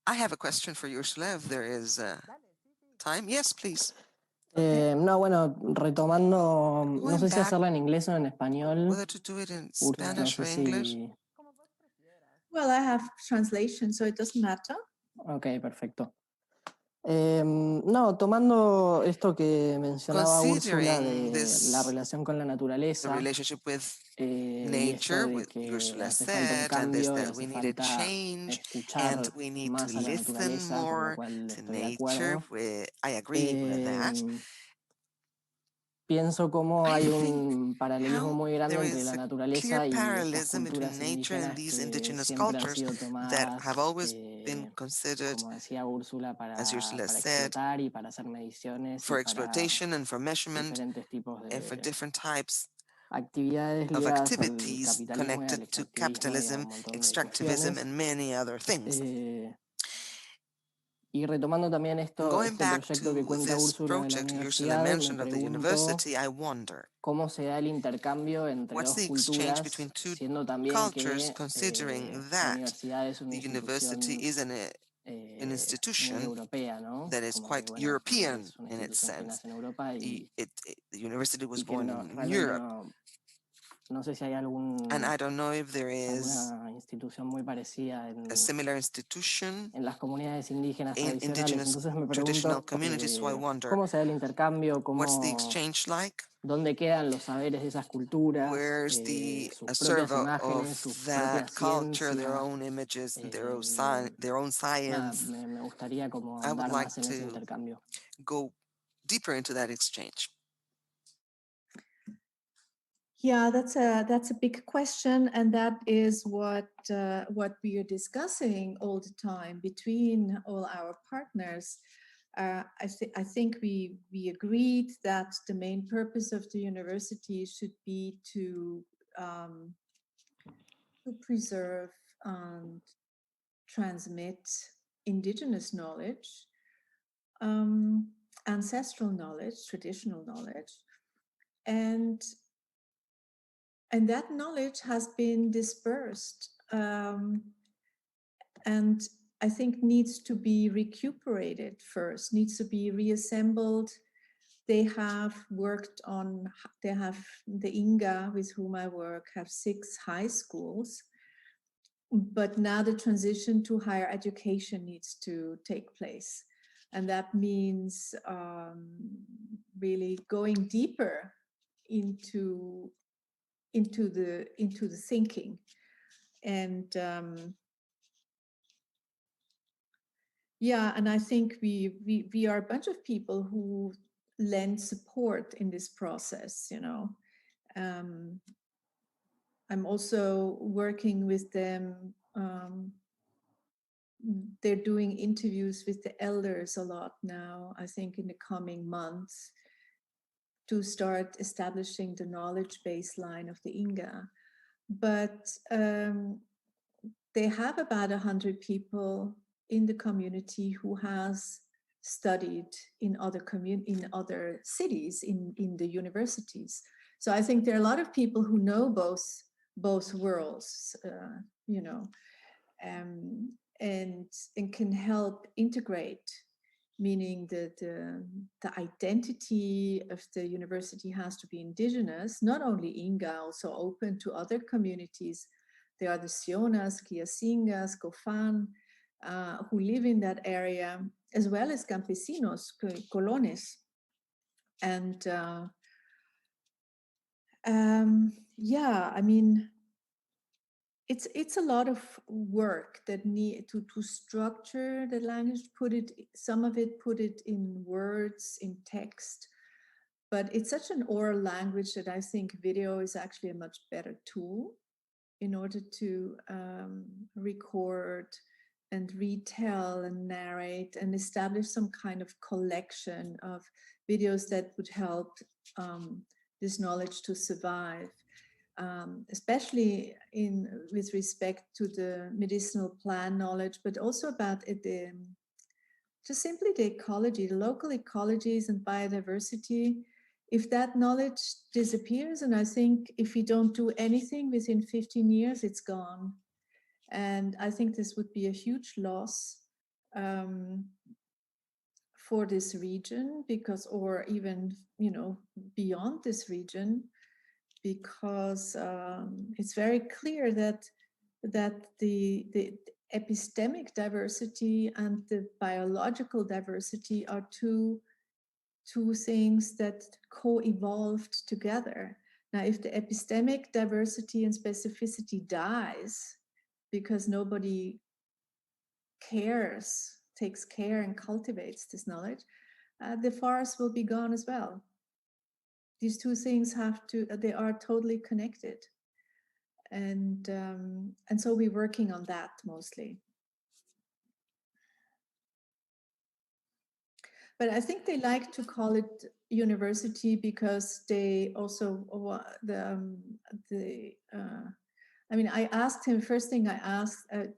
I have a question for you, Ursula, if there is time. Yes, please. No, bueno, retomando, no Going sé si back, hacerla en inglés o en español. whether to do it in Úrsula, no Spanish sé or English. si... Well, I have translation, so it doesn't matter. Ok, perfecto. No, tomando esto que mencionaba Úrsula Considering de la this, relación con la the naturaleza, relationship with y esto nature, de what que Ursula hace falta un said, and this cambio y that we hace need a falta change, and escuchar we need to más a la listen naturaleza, con lo more cual to estoy de nature. acuerdo. I agree with that. Pienso cómo I hay think un paralelismo how muy grande there entre is la a clear naturaleza y estas parallelism culturas between nature and indígenas these que indigenous siempre han cultures sido that have tomadas, always been considered, como decía Úrsula, as Ursula para said, explotar y para hacer mediciones y for para exploitation and for measurement diferentes tipos and for de different types actividades of ligadas al activities capitalismo y al connected to extractivismo y a capitalism, un montón de extractivism, cuestiones. and many other things. Y retomando también Going este back proyecto que to cuenta this Úrsula de la project Ursula universidad, me mentioned of the pregunto university, I wonder, cómo se da el intercambio entre what's dos the exchange culturas, between two siendo también cultures, que considering la that universidad es una the university institución is an muy institution europea, ¿no? that is Como que, quite bueno, European es una in its institución que sense. nace en Europa The university was y que born no, in realmente Europe, no sé si hay and I don't know if there is alguna institución muy parecida a similar institution en las comunidades indígenas in tradicionales. indigenous Entonces me traditional pregunto communities, so I wonder, cómo se da el intercambio, what's the exchange like? dónde quedan los saberes de esas culturas, Where's the sus a propias server of imágenes, sus that propias culture, their ciencias. own images, and their own Nada, science? me gustaría como I would ahondar like más en ese to intercambio. go deeper into that exchange. Yeah, that's a big question, and that is what we are discussing all the time between all our partners. I think we agreed that the main purpose of the university should be to preserve and transmit indigenous knowledge, ancestral knowledge, traditional knowledge, and that knowledge has been dispersed, and I think needs to be recuperated first, needs to be reassembled. They have the Inga with whom I work have 6 high schools, but now the transition to higher education needs to take place. And that means really going deeper into the thinking, and yeah, and I think we are a bunch of people who lend support in this process, you know. I'm also working with them. They're doing interviews with the elders a lot now, I think in the coming months, to start establishing the knowledge baseline of the Inga. But they have about 100 people in the community who has studied in other cities, in the universities. So I think there are a lot of people who know both worlds, you know, and can help integrate, meaning that the identity of the university has to be indigenous, not only Inga, also open to other communities. There are the Sionas, Kiasingas, Cofan, who live in that area, as well as campesinos, colones. And yeah, I mean, it's a lot of work that need to structure the language, put it, some of it, put it in words, in text. But it's such an oral language that I think video is actually a much better tool in order to record and retell and narrate and establish some kind of collection of videos that would help this knowledge to survive. Especially in with respect to the medicinal plant knowledge, but also about the just simply the ecology, the local ecologies and biodiversity. If that knowledge disappears, and I think if we don't do anything within 15 years, it's gone. And I think this would be a huge loss for this region, because, or even, you know, beyond this region, because it's very clear that the epistemic diversity and the biological diversity are two things that co-evolved together. Now, if the epistemic diversity and specificity dies because nobody cares, takes care and cultivates this knowledge, the forest will be gone as well. These two things they are totally connected. And so we're working on that mostly. But I think they like to call it university because they also I mean, I asked him, first thing I asked, are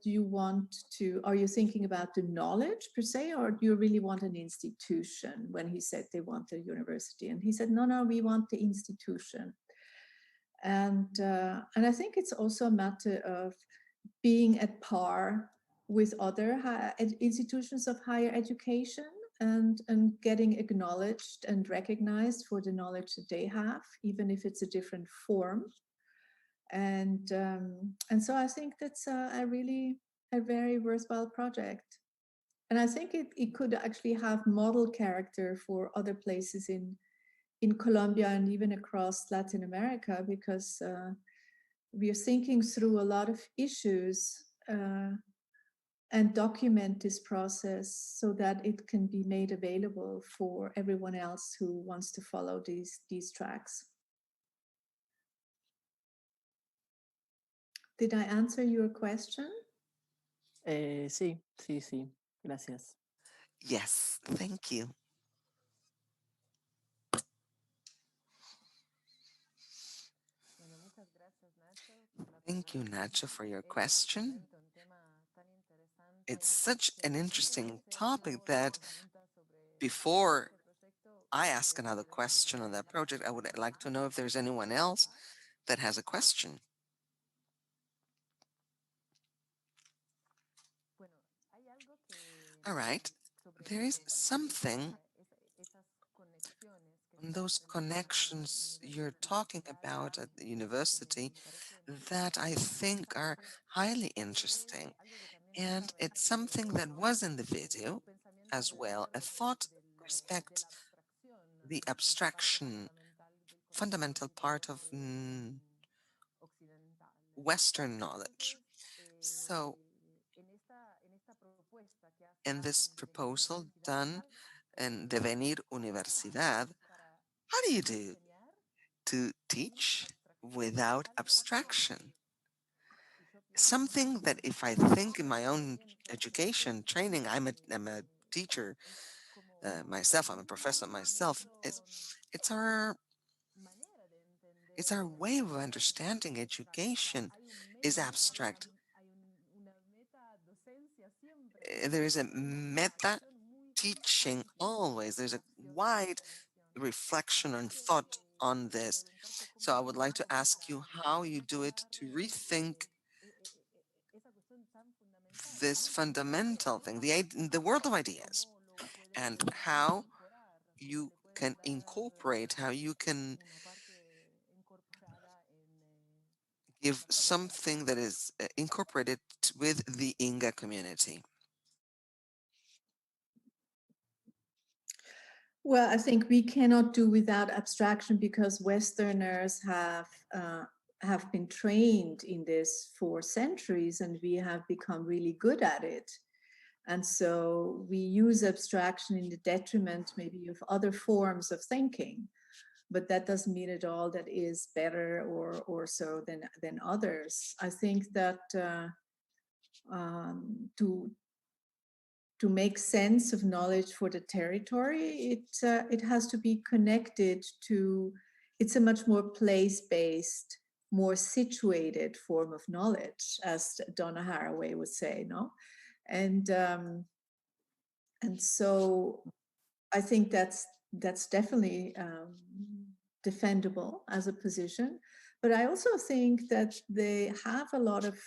you thinking about the knowledge per se, or do you really want an institution, when he said they want a university? And he said, no, we want the institution. And I think it's also a matter of being at par with other institutions of higher education, and getting acknowledged and recognized for the knowledge that they have, even if it's a different form. And so I think that's a very worthwhile project. And I think it could actually have model character for other places in Colombia and even across Latin America, because we are thinking through a lot of issues and document this process so that it can be made available for everyone else who wants to follow these tracks. Did I answer your question? Sí, gracias. Yes, thank you. Thank you, Nacho, for your question. It's such an interesting topic that before I ask another question on that project, I would like to know if there's anyone else that has a question. All right. There is something on those connections you're talking about at the university that I think are highly interesting. And it's something that was in the video as well. A thought respect the abstraction, fundamental part of Western knowledge. So, in this proposal done in Devenir Universidad, how do you do to teach without abstraction? Something that if I think in my own education training, I'm a teacher myself, I'm a professor myself, it's our it's our way of understanding education is abstract. There is a meta teaching always. There's a wide reflection and thought on this. So I would like to ask you how you do it to rethink this fundamental thing, the world of ideas, and how you can incorporate, how you can give something that is incorporated with the Inga community. Well, I think we cannot do without abstraction, because Westerners have have been trained in this for centuries, and we have become really good at it. And so we use abstraction in the detriment maybe of other forms of thinking, but that doesn't mean at all that is better or so than others. I think that to make sense of knowledge for the territory, it has to be connected to, it's a much more place-based, more situated form of knowledge, as Donna Haraway would say, no? And so I think that's definitely defendable as a position. But I also think that they have a lot of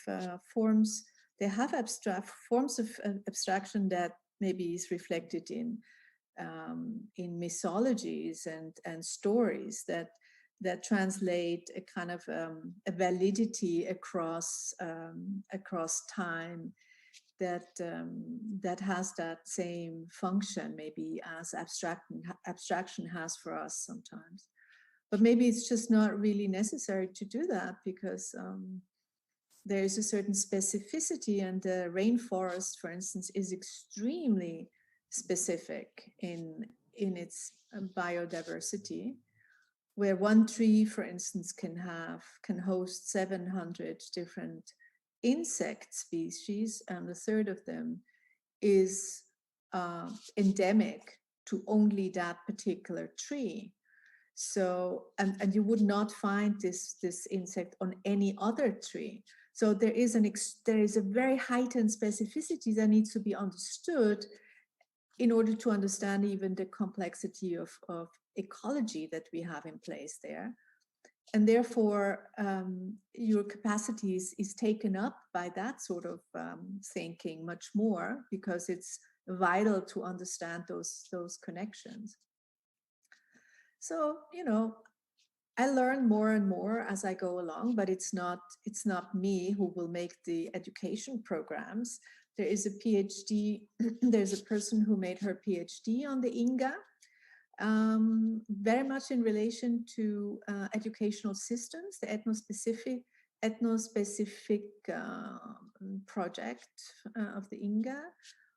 forms. They have abstract forms of abstraction that maybe is reflected in mythologies and stories that translate a kind of a validity across time, that has that same function maybe as abstraction has for us sometimes. But maybe it's just not really necessary to do that, because there is a certain specificity, and the rainforest, for instance, is extremely specific in its biodiversity, where one tree, for instance, can host 700 different insect species, and a third of them is endemic to only that particular tree. So, and you would not find this insect on any other tree. So there is a very heightened specificity that needs to be understood in order to understand even the complexity of ecology that we have in place there. And therefore, your capacity is taken up by that sort of thinking much more, because it's vital to understand those connections. So, I learn more and more as I go along, but it's not me who will make the education programs. There is a PhD, there's a person who made her PhD on the Inga, very much in relation to educational systems, the ethnospecific project of the Inga.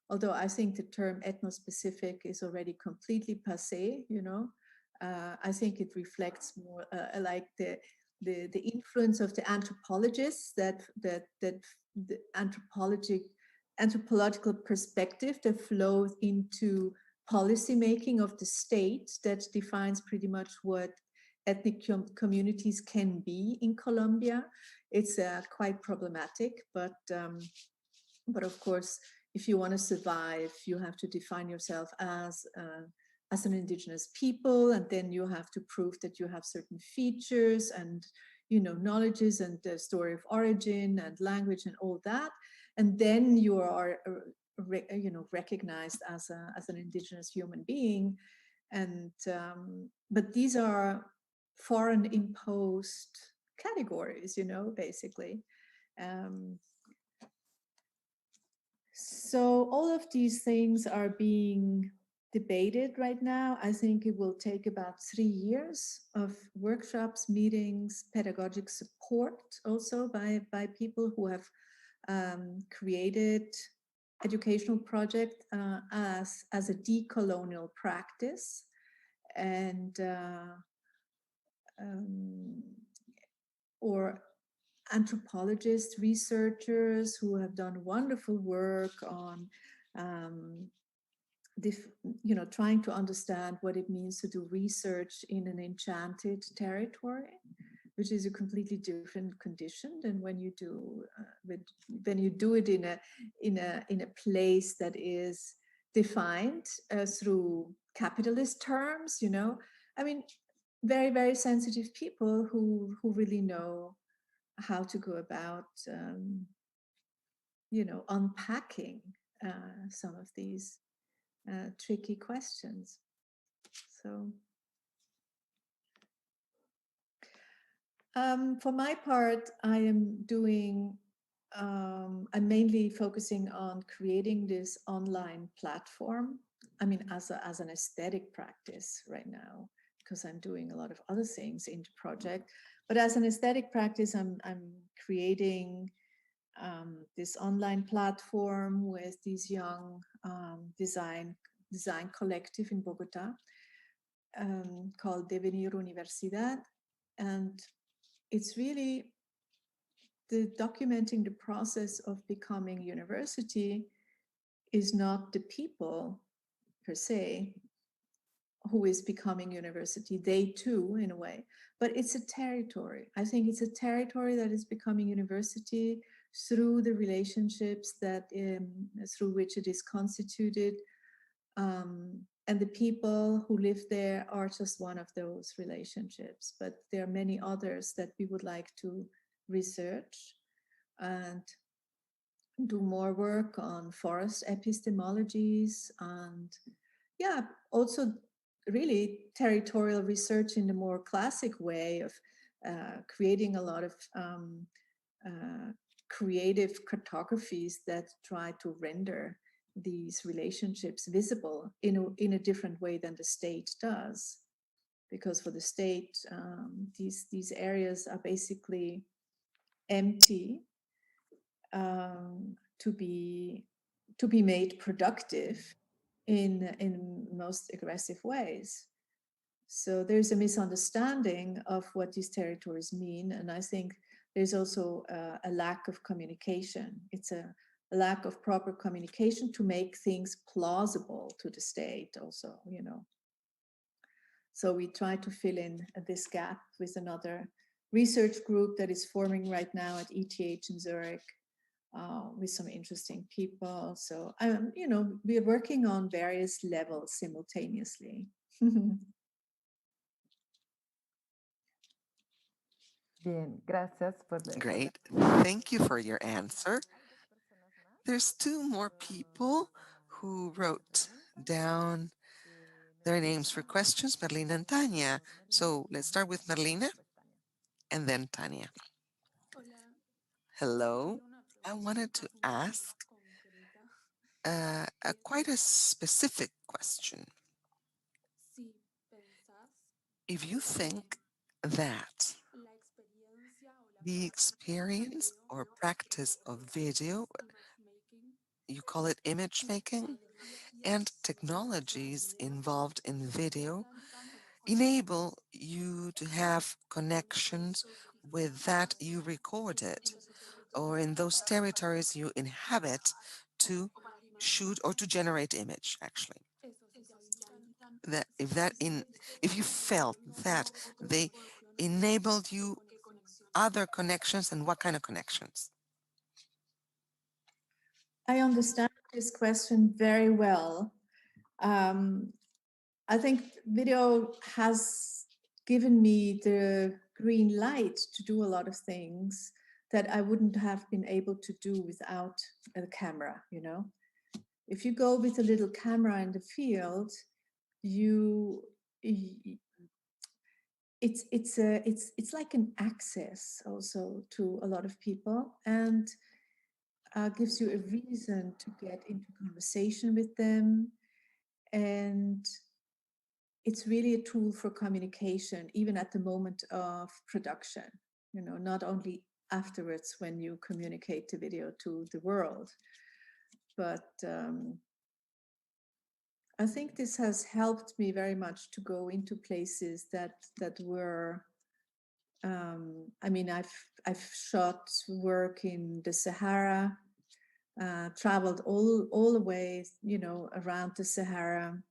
Although I think the term ethnospecific is already completely passé, I think it reflects more like the influence of the anthropologists, that the anthropological perspective that flows into policy making of the state, that defines pretty much what ethnic communities can be in Colombia. It's quite problematic, but of course, if you want to survive, you have to define yourself as an indigenous people, and then you have to prove that you have certain features and knowledges and the story of origin and language and all that, and then you are recognized as an indigenous human being. And but these are foreign imposed categories, basically. So all of these things are being debated right now. I think it will take about 3 years of workshops, meetings, pedagogic support, also by people who have created educational project as a decolonial practice, and or anthropologists, researchers who have done wonderful work on trying to understand what it means to do research in an enchanted territory, which is a completely different condition than when you do it in a place that is defined through capitalist terms. I mean, very, very sensitive people who really know how to go about unpacking some of these tricky questions. So for my part, I am doing I'm mainly focusing on creating this online platform. I mean, as an aesthetic practice right now, because I'm doing a lot of other things in the project. But as an aesthetic practice, I'm creating this online platform with these young design collective in Bogota called Devenir Universidad. And it's really documenting the process of becoming university is not the people per se who is becoming university, they too, in a way, but it's a territory. I think it's a territory that is becoming university through the relationships that through which it is constituted. And the people who live there are just one of those relationships, but there are many others that we would like to research and do more work on forest epistemologies and also really territorial research in the more classic way of creating a lot of creative cartographies that try to render these relationships visible in a different way than the state does. Because for the state, these areas are basically empty to be made productive in most aggressive ways. So there's a misunderstanding of what these territories mean, and I think there's also a lack of communication. It's a lack of proper communication to make things plausible to the state also, you know. So we try to fill in this gap with another research group that is forming right now at ETH in Zurich with some interesting people. So, you know, we're working on various levels simultaneously. Bien, gracias por la... Great. Thank you for your answer. There's two more people who wrote down their names for questions, Merlina and Tanya. So let's start with Merlina and then Tanya. Hello. I wanted to ask quite a specific question. If you think that the experience or practice of video, you call it image making, and technologies involved in video enable you to have connections with that you recorded or in those territories you inhabit to shoot or to generate image, actually. That if you felt that they enabled you other connections, and what kind of connections? I understand this question very well. I think video has given me the green light to do a lot of things that I wouldn't have been able to do without a camera, you know. If you go with a little camera in the field, it's like an access also to a lot of people, and gives you a reason to get into conversation with them, and it's really a tool for communication, even at the moment of production, you know, not only afterwards when you communicate the video to the world. But I think this has helped me very much to go into places that were, I mean, I've shot work in the Sahara, traveled all the way, you know, around the Sahara,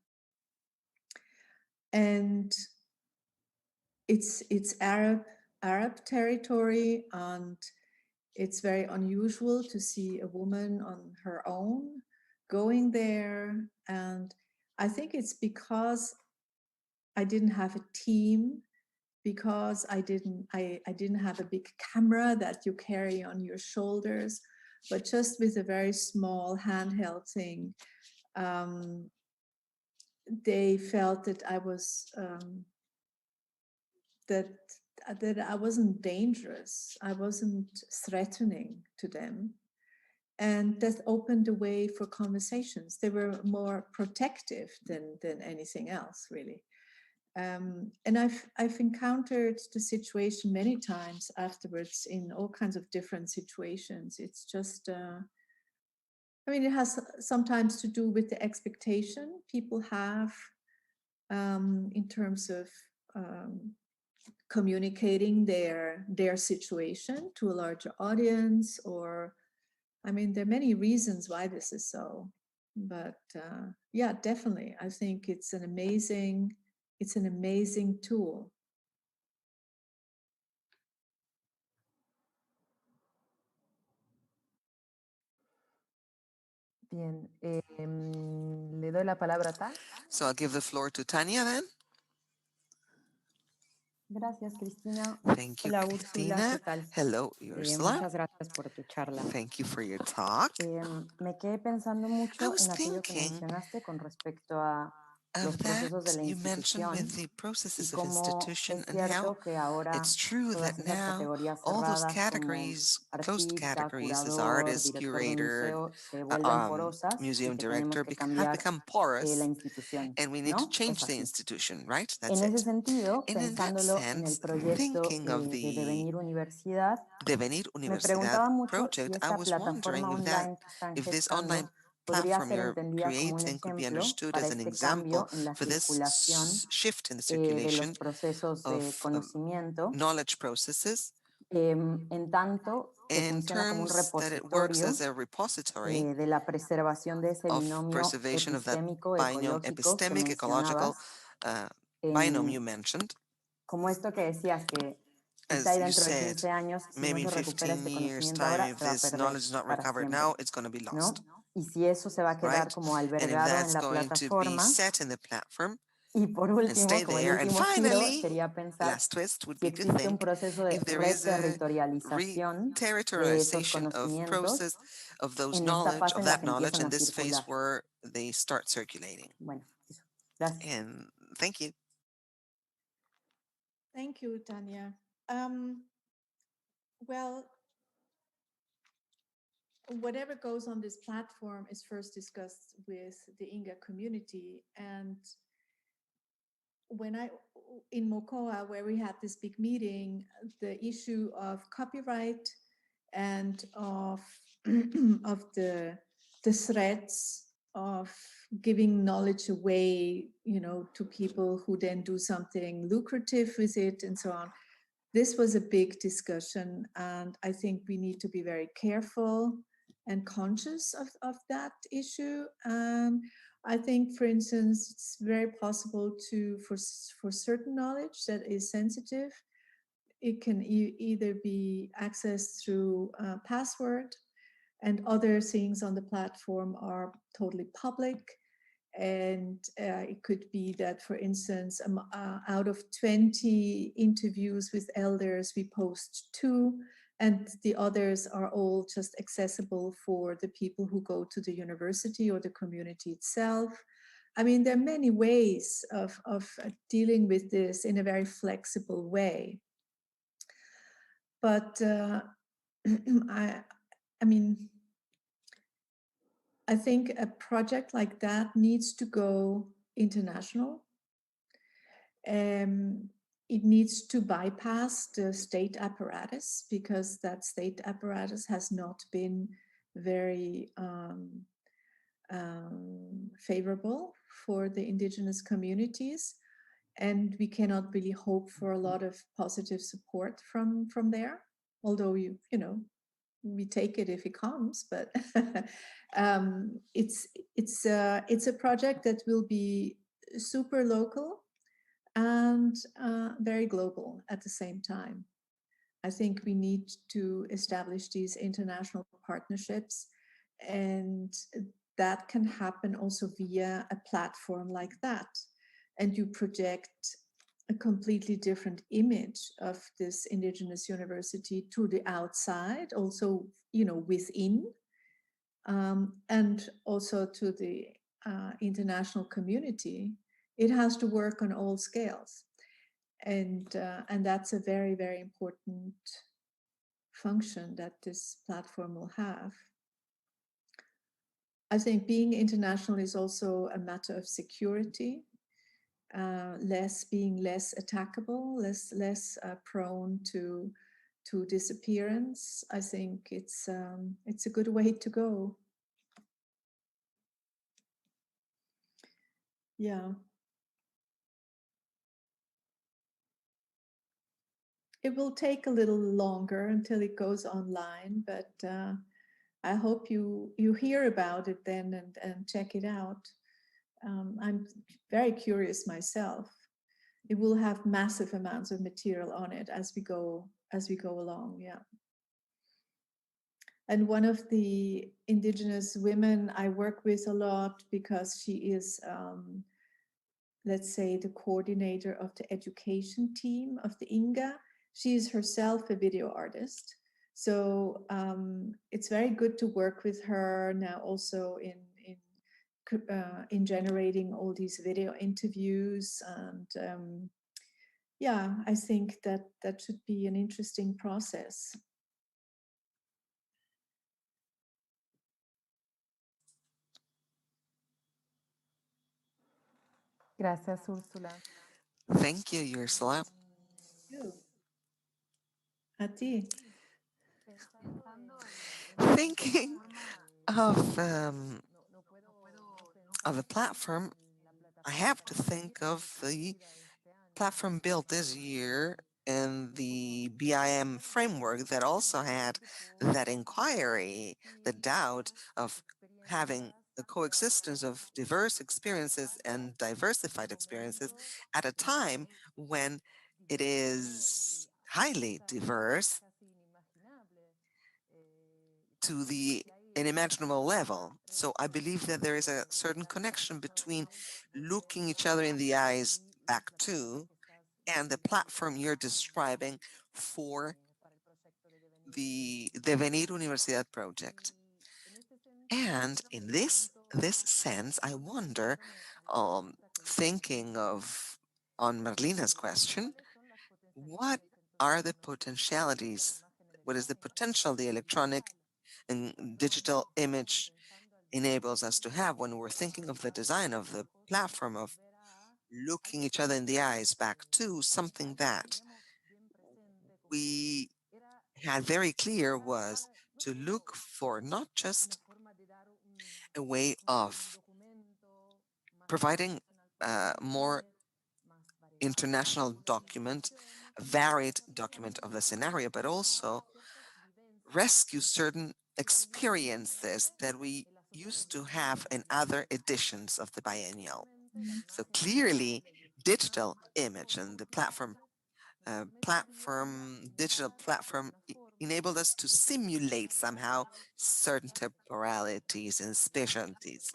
and it's Arab territory, and it's very unusual to see a woman on her own going there. And I think it's because I didn't have a team, because I didn't have a big camera that you carry on your shoulders, but just with a very small handheld thing. They felt that I was that I wasn't dangerous, I wasn't threatening to them, and that opened the way for conversations. They were more protective than anything else, really. And I've encountered the situation many times afterwards in all kinds of different situations. It's just, I mean, it has sometimes to do with the expectation people have in terms of communicating their situation to a larger audience, or I mean, there are many reasons why this is so, but yeah, definitely, I think it's an amazing tool. Bien, le doy la palabra a Tania. So I'll give the floor to Tanya then. Gracias, Cristina. Thank you, Hola, Úrsula, Christina. ¿qué tal? Hello, Ursula. Muchas gracias por tu charla. Thank you for your talk. Me quedé pensando I mucho was en aquello que thinking mencionaste con respecto a los of that procesos de la you mentioned institución with the y processes of cómo institution es and how cierto que ahora it's true todas that esas now categorías all those cerradas como categories, closed artista, categories as curador, artist, director de curator, museo se vuelven porosas y museum que tenemos director que have cambiar become la porous, institución, and we need to ¿no? Es change the así. institution, right? That's En ese it. sentido, And in that pensándolo en el sense, proyecto thinking of de the Devenir Universidad, Devenir me Universidad preguntaba mucho si project, I esta was plataforma wondering online que están if this online gestando podría platform ser you're entendida como un creating could be ejemplo understood para as an este example cambio en la for this circulación shift in the de los circulation procesos de of conocimiento, knowledge processes, en tanto que in funciona como un terms that it works repositorio as a repository de la preservación de ese of binomio preservation of that epistémico binomial ecológico que epistemic ecological mencionabas, binomial you em, mentioned. como esto que decías que quizá As y you dentro de said, 15 años, si no maybe in se recupera 15 este years' conocimiento time, ahora, if se va a this perder knowledge is not para recovered siempre, now, it's going to be lost, ¿no? Y si eso se va a quedar right? como And if albergado en that's la going to be plataforma. set in the platform Y por and stay último, como el there, and último giro, finally, sería the pensar last twist would si be to existe un think proceso de if there is a reterritorialización de esos re-territorialization of conocimientos process of those en esta knowledge, fase of en la that que knowledge, empiezan in a this phase circular. where they start circulating. Bueno, eso. Gracias. And thank you. Thank you, Tanya. Well, whatever goes on this platform is first discussed with the Inga community. And when in Mocoa, where we had this big meeting, the issue of copyright and of of the threats of giving knowledge away, to people who then do something lucrative with it and so on. This was a big discussion, and I think we need to be very careful and conscious of that issue. I think, for instance, it's very possible for certain knowledge that is sensitive, it can either be accessed through password, and other things on the platform are totally public. And it could be that, for instance, out of 20 interviews with elders, we post 2, and the others are all just accessible for the people who go to the university or the community itself. I mean, there are many ways of dealing with this in a very flexible way. But I mean, I think a project like that needs to go international. It needs to bypass the state apparatus, because that state apparatus has not been very favorable for the indigenous communities. And we cannot really hope for a lot of positive support from there, although we take it if it comes. But it's a project that will be super local and very global at the same time. I think we need to establish these international partnerships, and that can happen also via a platform like that. And you project a completely different image of this indigenous university to the outside, also, within, and also to the international community. It has to work on all scales. And that's a very, very important function that this platform will have. I think being international is also a matter of security. being less attackable, less prone to disappearance. I think it's a good way to go. Yeah. It will take a little longer until it goes online, but I hope you hear about it then and check it out. I'm very curious myself. It will have massive amounts of material on it as we go along. Yeah. And one of the indigenous women I work with a lot, because she is, let's say, the coordinator of the education team of the Inga. She is herself a video artist. So it's very good to work with her now also in generating all these video interviews. And yeah, I think that should be an interesting process. Gracias, Úrsula. Thank you, Ursula. You. A ti. Thinking of the platform, I have to think of the platform built this year in the BIM framework that also had that inquiry, the doubt of having the coexistence of diverse experiences and diversified experiences at a time when it is highly diverse to the unimaginable level. So I believe that there is a certain connection between looking each other in the eyes back to and the platform you're describing for the Devenir Universidad project. And in this sense, I wonder, thinking of on Marlena's question, what are the potentialities? What is the potential the electronic and digital image enables us to have when we're thinking of the design of the platform, of looking each other in the eyes back to something that we had very clear was to look for not just a way of providing more international document, a varied document of the scenario, but also rescue certain experiences that we used to have in other editions of the biennial. So clearly, digital image and the digital platform enabled us to simulate somehow certain temporalities and spatialities.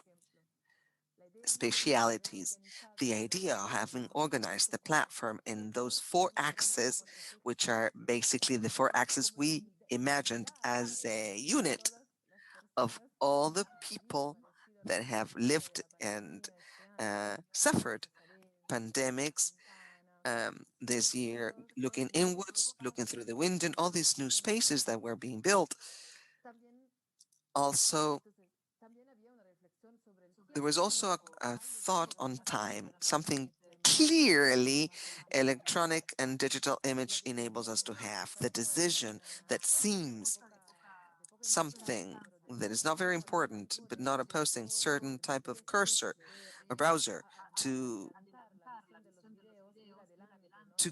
The idea of having organized the platform in those four axes, which are basically the four axes we imagined as a unit of all the people that have lived and suffered pandemics this year, looking inwards, looking through the window, and all these new spaces that were being built. Also, there was also a thought on time, something clearly electronic and digital image enables us to have, the decision that seems something that is not very important, but not opposing certain type of cursor or browser to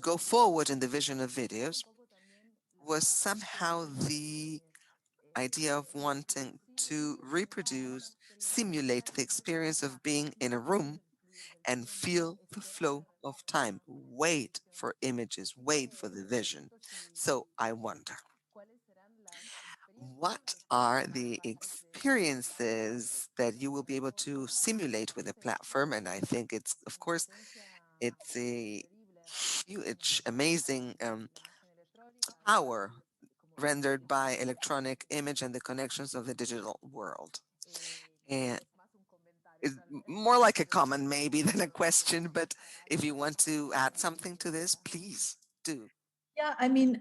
go forward in the vision of videos was somehow the idea of wanting to reproduce, simulate the experience of being in a room and feel the flow of time. Wait for images, wait for the vision. So I wonder, what are the experiences that you will be able to simulate with a platform? And I think it's, of course, it's a huge, amazing power rendered by electronic image and the connections of the digital world. And it's more like a comment maybe than a question, but if you want to add something to this, please do. Yeah, I mean,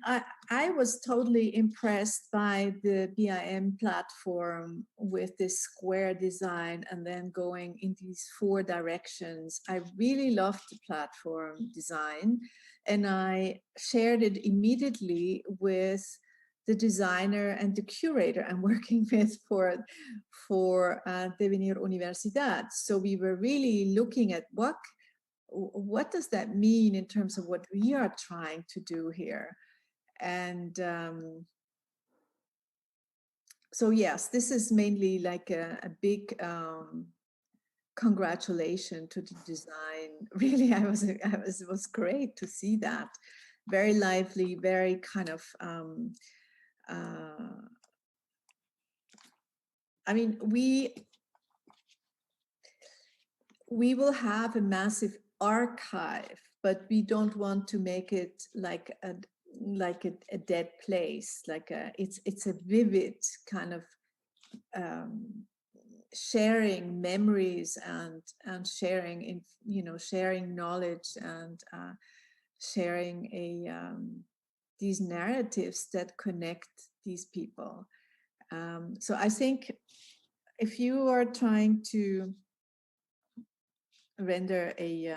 I was totally impressed by the BIM platform with this square design and then going in these four directions. I really loved the platform design, and I shared it immediately with the designer and the curator I'm working with for Devenir Universidad. So we were really looking at what does that mean in terms of what we are trying to do here. And so yes, this is mainly like a big congratulation to the design. Really, it was great to see that. Very lively, very kind of I mean, we will have a massive archive, but we don't want to make it like a dead place. It's a vivid kind of sharing memories and sharing sharing knowledge and sharing these narratives that connect these people. So I think if you are trying to render a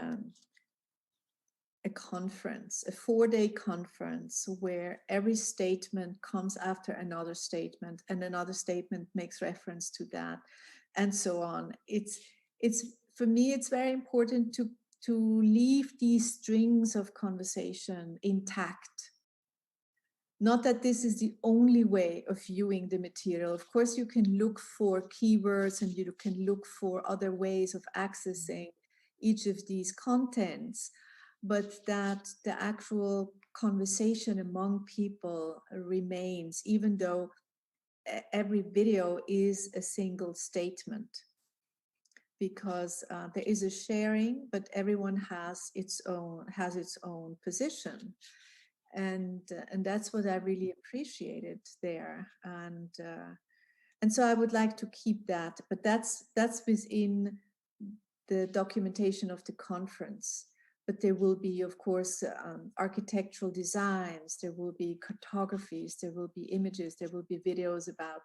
conference, a 4-day conference where every statement comes after another statement and another statement makes reference to that and so on. It's for me, it's very important to leave these strings of conversation intact. Not that this is the only way of viewing the material. Of course, you can look for keywords and you can look for other ways of accessing each of these contents, but that the actual conversation among people remains, even though every video is a single statement, because there is a sharing, but everyone has its own position. And that's what I really appreciated there. And so I would like to keep that, but that's within the documentation of the conference. But there will be, of course, architectural designs, there will be cartographies, there will be images, there will be videos about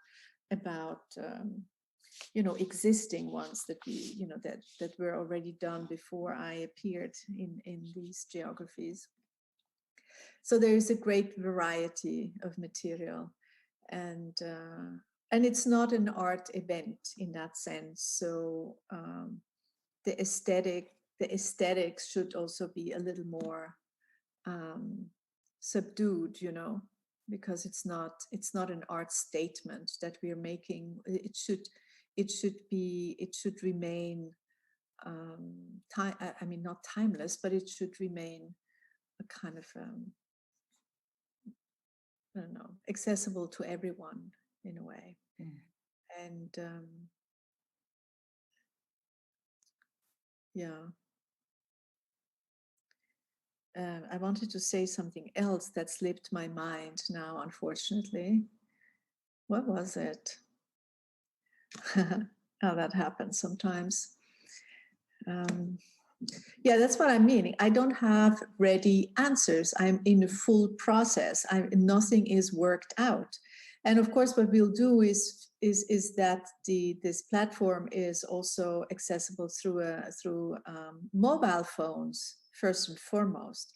existing ones that that were already done before I appeared in these geographies. So there is a great variety of material, and it's not an art event in that sense. So the aesthetics should also be a little more subdued, because it's not an art statement that we are making. It should remain I mean, not timeless, but it should remain a kind of I don't know, accessible to everyone in a way. And yeah, I wanted to say something else that slipped my mind now, unfortunately. What was it? How that happens sometimes. Yeah, that's what I'm meaning. I don't have ready answers. I'm in a full process. Nothing is worked out. And of course, what we'll do is that this platform is also accessible through mobile phones first and foremost.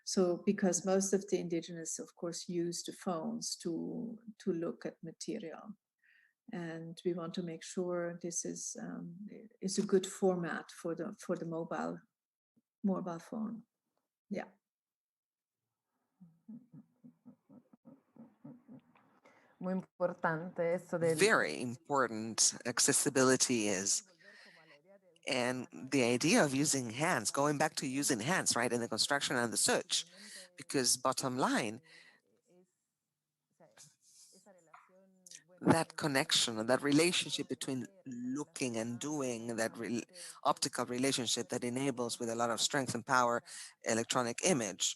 So because most of the indigenous, of course, use the phones to look at material, and we want to make sure this is a good format for the mobile phone. Yeah. Muy importante eso del... Very important accessibility is. And the idea of using hands, going back to using hands, right, in the construction and the search, because bottom line, that connection and that relationship between looking and doing, that optical relationship that enables with a lot of strength and power electronic image,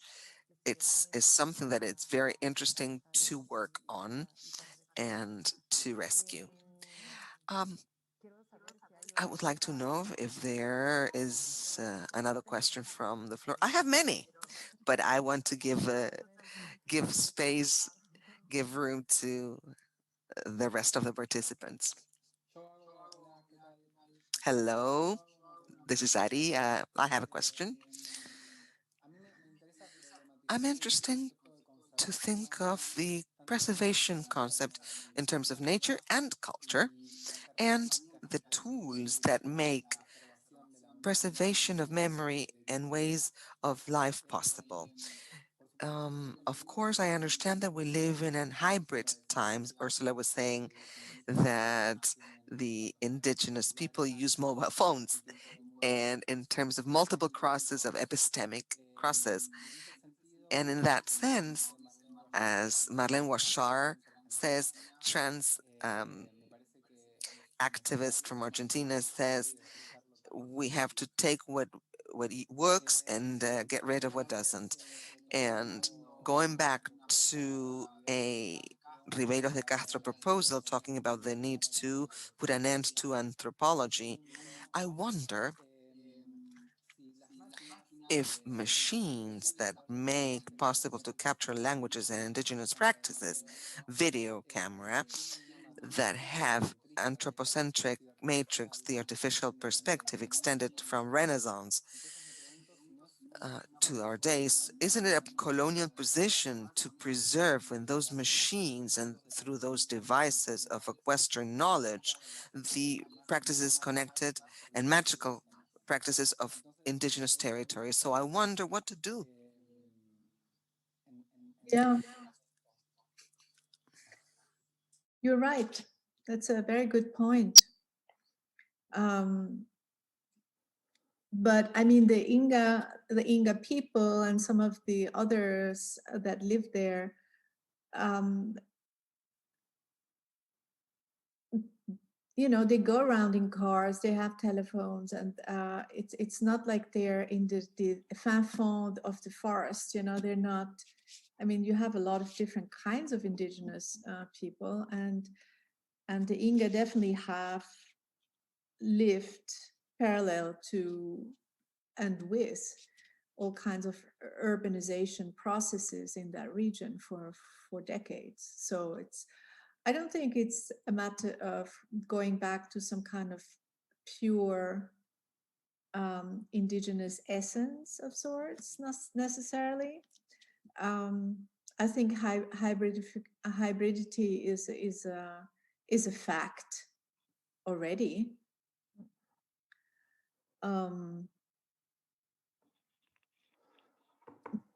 is something that it's very interesting to work on and to rescue. I would like to know if there is another question from the floor. I have many, but I want to give give space, give room to the rest of the participants. Hello, this is Ari. I have a question. I'm interested to think of the preservation concept in terms of nature and culture and the tools that make preservation of memory and ways of life possible. Of course, I understand that we live in an hybrid times. Ursula was saying that the indigenous people use mobile phones, and in terms of multiple crosses of epistemic crosses. And in that sense, as Marlene Washar says, trans activist from Argentina says, we have to take what works and get rid of what doesn't. And going back to a Ribeiro de Castro proposal talking about the need to put an end to anthropology, I wonder if machines that make possible to capture languages and indigenous practices, video camera, that have anthropocentric matrix, the artificial perspective extended from Renaissance to our days, isn't it a colonial position to preserve when those machines and through those devices of a Western knowledge, the practices connected and magical practices of indigenous territories? So I wonder what to do. Yeah, you're right. That's a very good point. But I mean, the Inga people and some of the others that live there, they go around in cars, they have telephones, and it's not like they're in the fin fond of the forest. They're not. I mean, you have a lot of different kinds of indigenous people, and the Inga definitely have lived parallel to and with all kinds of urbanization processes in that region for decades. So I don't think it's a matter of going back to some kind of pure indigenous essence of sorts, not necessarily. I think hybridity is a fact already.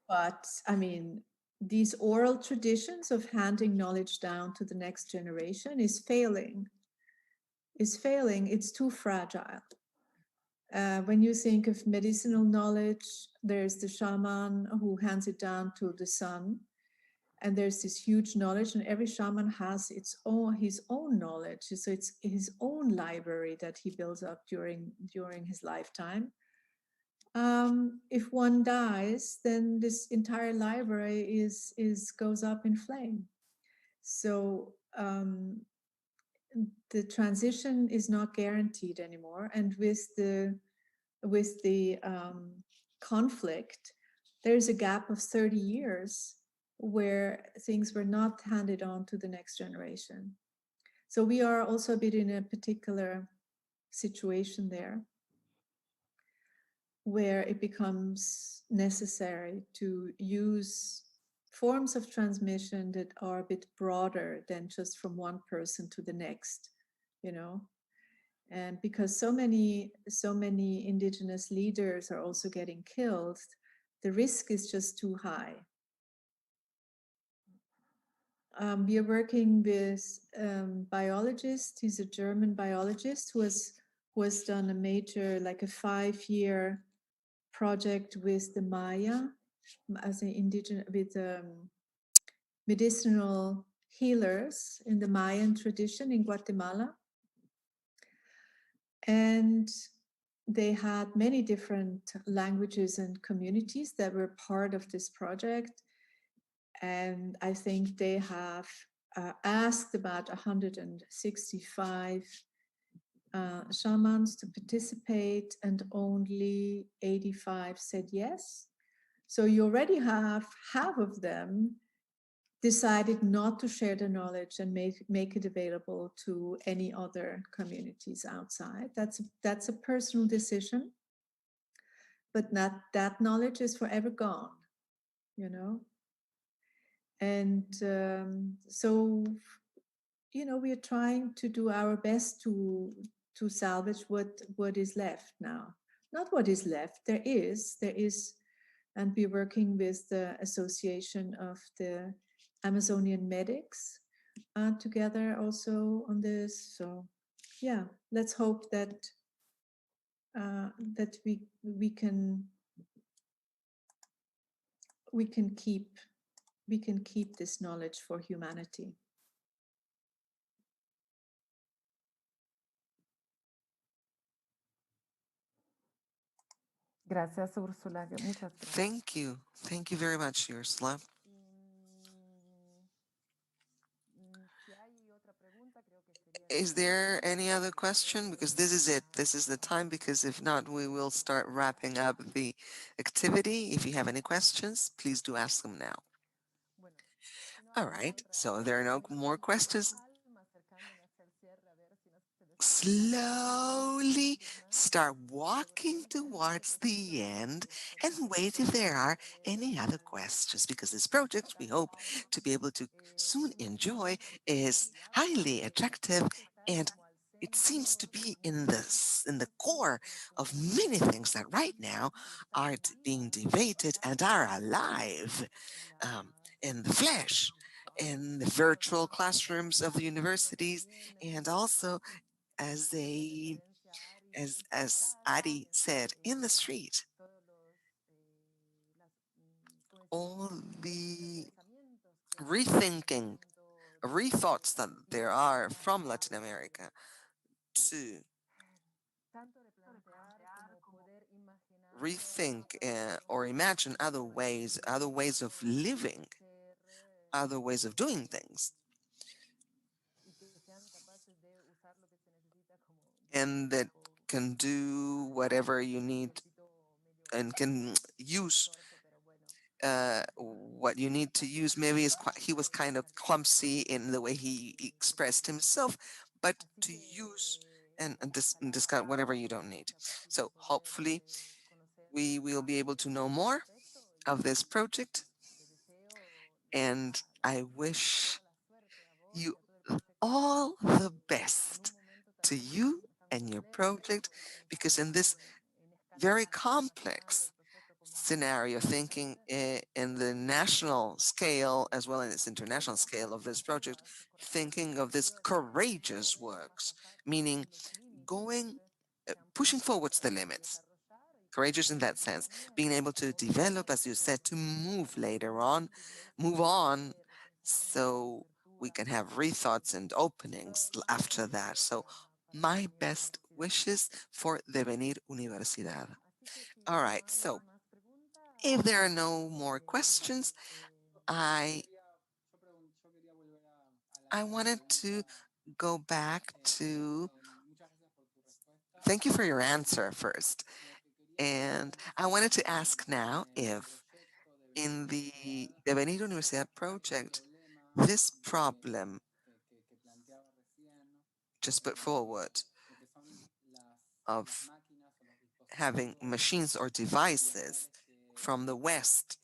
But I mean, these oral traditions of handing knowledge down to the next generation is failing. It's too fragile. When you think of medicinal knowledge, there's the shaman who hands it down to the son, and there's this huge knowledge, and every shaman has his own knowledge. So it's his own library that he builds up during his lifetime. If one dies, then this entire library goes up in flame. So the transition is not guaranteed anymore, and with the conflict, there's a gap of 30 years where things were not handed on to the next generation. So we are also a bit in a particular situation there, where it becomes necessary to use forms of transmission that are a bit broader than just from one person to the next, and because so many indigenous leaders are also getting killed, the risk is just too high. We are working with biologist. He's a German biologist who has done a major, like a 5-year project with the Maya, as an indigenous, with medicinal healers in the Mayan tradition in Guatemala. And they had many different languages and communities that were part of this project. And I think they have asked about 165 shamans to participate, and only 85 said yes. So you already have half of them decided not to share the knowledge and make it available to any other communities outside. That's a personal decision, but not that knowledge is forever gone, you know. And so, you know, we are trying to do our best to salvage what is left now. Not what is left. There is, and we're working with the Association of the Amazonian Medics together also on this. So, yeah, let's hope that that we can keep this knowledge for humanity. Gracias, Úrsula. Muchas gracias. Thank you very much, Ursula. Is there any other question? Because this is it. This is the time, because if not, we will start wrapping up the activity. If you have any questions, please do ask them now. All right, so if there are no more questions, slowly start walking towards the end and wait if there are any other questions, because this project we hope to be able to soon enjoy is highly attractive, and it seems to be in the core of many things that right now are being debated and are alive in the flesh, in the virtual classrooms of the universities, and also as they as Adi said, in the street. All the rethinking, rethoughts that there are from Latin America to rethink or imagine other ways of living, other ways of doing things, and that can do whatever you need and can use what you need to use. Maybe he was kind of clumsy in the way he expressed himself, but to use and discard whatever you don't need. So hopefully we will be able to know more of this project, and I wish you all the best to you and your project, because in this very complex scenario, thinking in the national scale as well as international scale of this project, thinking of this courageous works, meaning going, pushing forwards the limits, courageous in that sense, being able to develop, as you said, to move later on, move on, so we can have rethoughts and openings after that. So my best wishes for Devenir Universidad. All right, so if there are no more questions, I wanted to go back to thank you for your answer first. And I wanted to ask now if in the Devenir Universidad project, this problem just put forward of having machines or devices from the West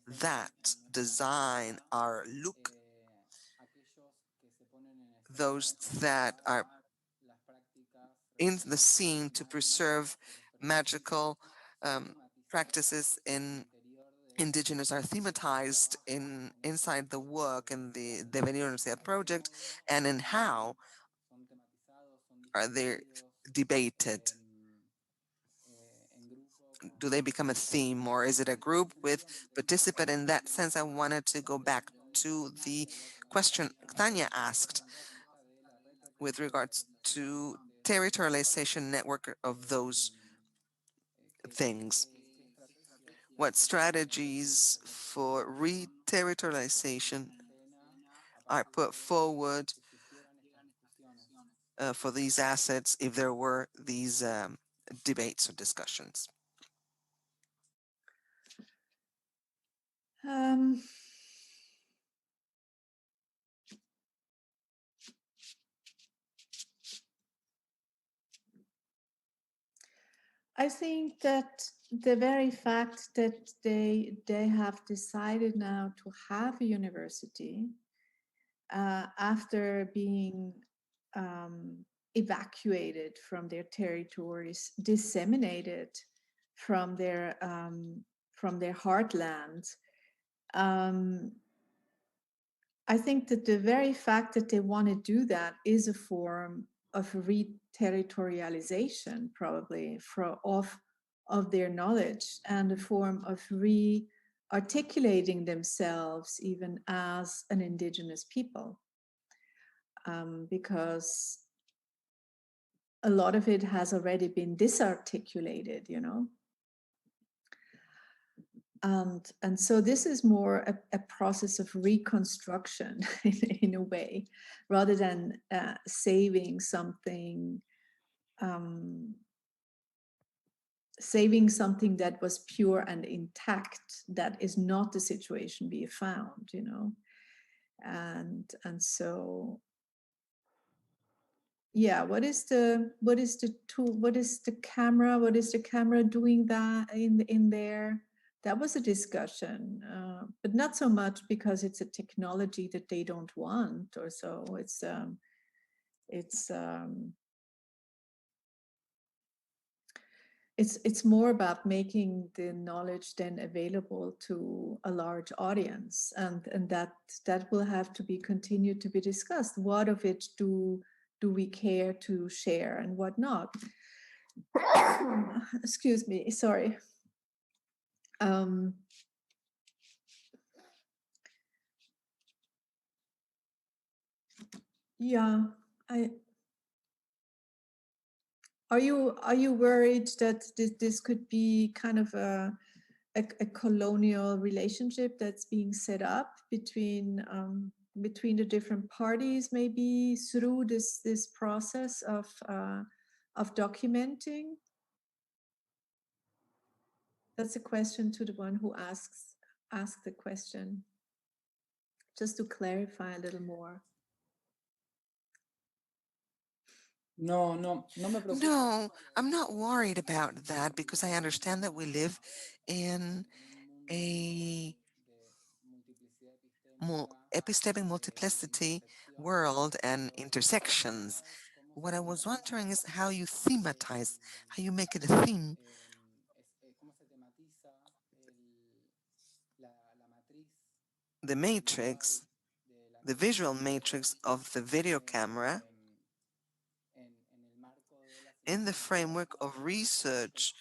that design our look, those that are in the scene to preserve magical practices in indigenous, are thematized inside the work in the Devenir Universidad project, and in how are they debated? Do they become a theme, or is it a group with participant? In that sense, I wanted to go back to the question Tanya asked with regards to territorialization network of those things. What strategies for re-territorialization are put forward for these assets if there were these debates or discussions? Um, I think that the very fact that they have decided now to have a university after being evacuated from their territories, disseminated from their heartland. I think that the very fact that they want to do that is a form of re-territorialization, probably, of their knowledge, and a form of re-articulating themselves even as an indigenous people. Because a lot of it has already been disarticulated, you know. And so this is more a process of reconstruction in a way, rather than saving something that was pure and intact. That is not the situation we have found, you know. And so yeah, what is the tool, what is the camera doing that in there? That was a discussion, but not so much because it's a technology that they don't want or so. It's more about making the knowledge then available to a large audience, and that will have to be continued to be discussed. What of it do we care to share and what not? Excuse me, sorry. Yeah, are you worried that this could be kind of a colonial relationship that's being set up between the different parties, maybe through this process of documenting? That's a question to the one who asked the question, just to clarify a little more. No, I'm not worried about that because I understand that we live in a epistemic multiplicity world and intersections. What I was wondering is how you thematize, how you make it a theme. The matrix, the visual matrix of the video camera in the framework of research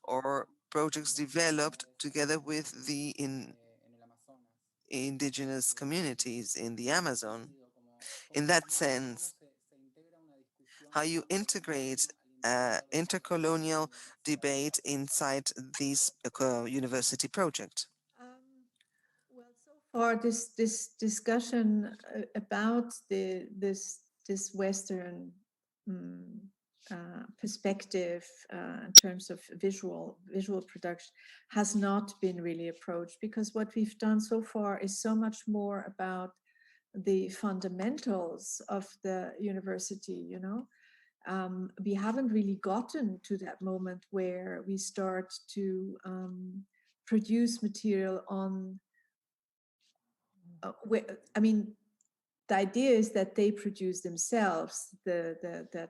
or projects developed together with the indigenous communities in the Amazon. In that sense, how you integrate intercolonial debate inside this university project. Well, so far this discussion about this Western perspective in terms of visual production has not been really approached, because what we've done so far is so much more about the fundamentals of the university, you know. We haven't really gotten to that moment where we start to produce material on I mean, the idea is that they produce themselves, that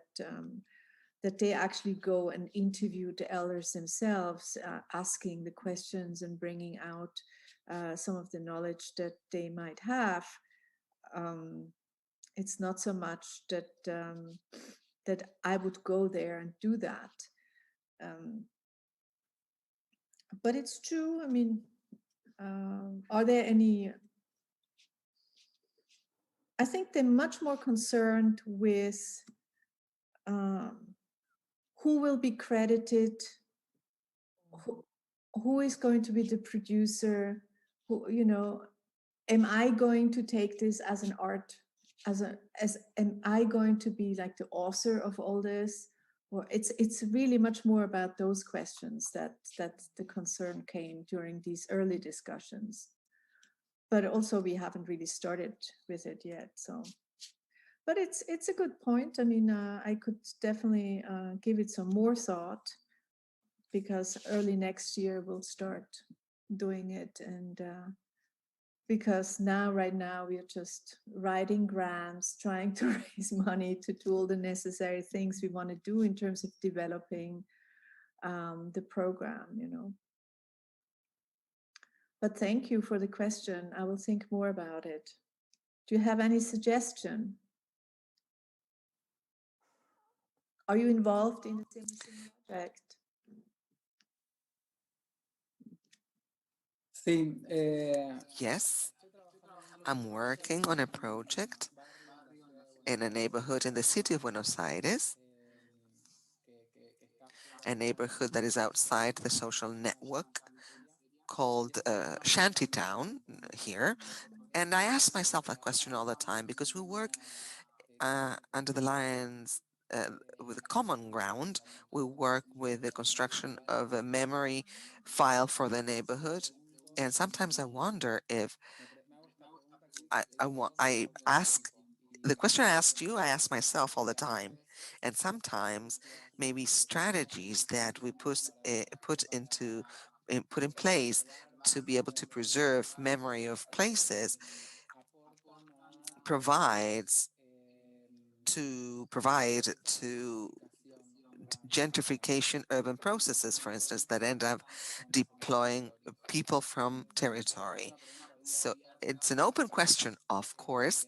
they actually go and interview the elders themselves, asking the questions and bringing out some of the knowledge that they might have. It's not so much that that I would go there and do that. But it's true. I mean, are there any? I think they're much more concerned with who will be credited, who is going to be the producer, who, you know, am I going to take this as an art, as am I going to be like the author of all this? Or it's really much more about those questions that the concern came during these early discussions. But also we haven't really started with it yet, so. But it's a good point. I mean, I could definitely give it some more thought. because early next year we'll start doing it. And because right now we are just writing grants, trying to raise money to do all the necessary things we want to do in terms of developing the program, you know. But thank you for the question. I will think more about it. Do you have any suggestion? Are you involved in a similar project? Yes, I'm working on a project in a neighborhood in the city of Buenos Aires, a neighborhood that is outside the social network called Shantytown here. And I ask myself that question all the time because we work under the lines with common ground. We work with the construction of a memory file for the neighborhood. And sometimes I wonder if I ask the question I asked you, I ask myself all the time. And sometimes maybe strategies that we put in place to be able to preserve memory of places provide to gentrification urban processes, for instance, that end up deploying people from territory. So it's an open question, of course,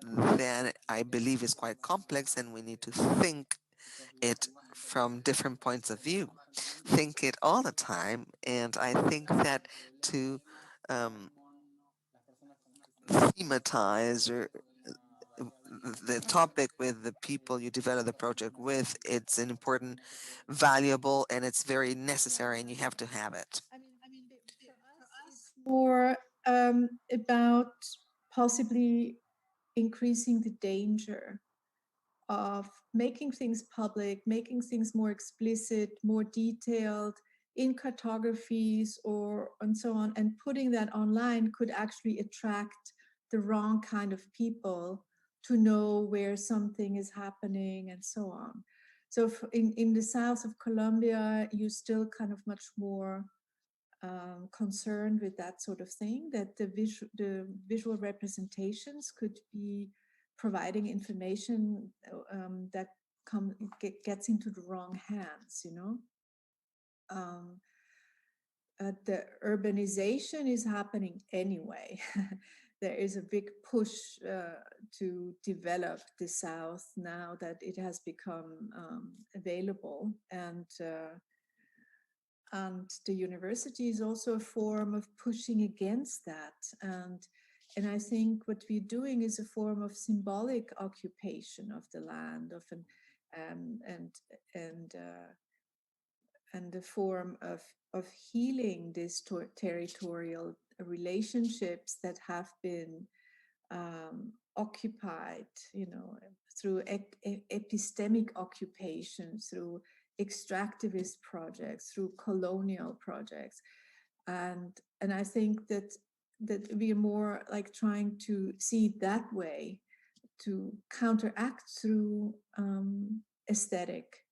then I believe is quite complex and we need to think it from different points of view. Think it all the time. And I think that to thematize or the topic with the people you develop the project with, it's an important, valuable, and it's very necessary, and you have to have it. More about possibly increasing the danger of making things public, making things more explicit, more detailed in cartographies or and so on, and putting that online could actually attract the wrong kind of people to know where something is happening and so on. So in the south of Colombia, you still kind of much more concerned with that sort of thing, that the visual representations could be providing information that gets into the wrong hands, you know. The urbanization is happening anyway. There is a big push to develop the South now that it has become available, and the university is also a form of pushing against that. And I think what we're doing is a form of symbolic occupation of the land, of an and a form of healing these territorial relationships that have been occupied, you know, through epistemic occupation, through extractivist projects, through colonial projects. And I think that we are more like trying to see it that way, to counteract through aesthetic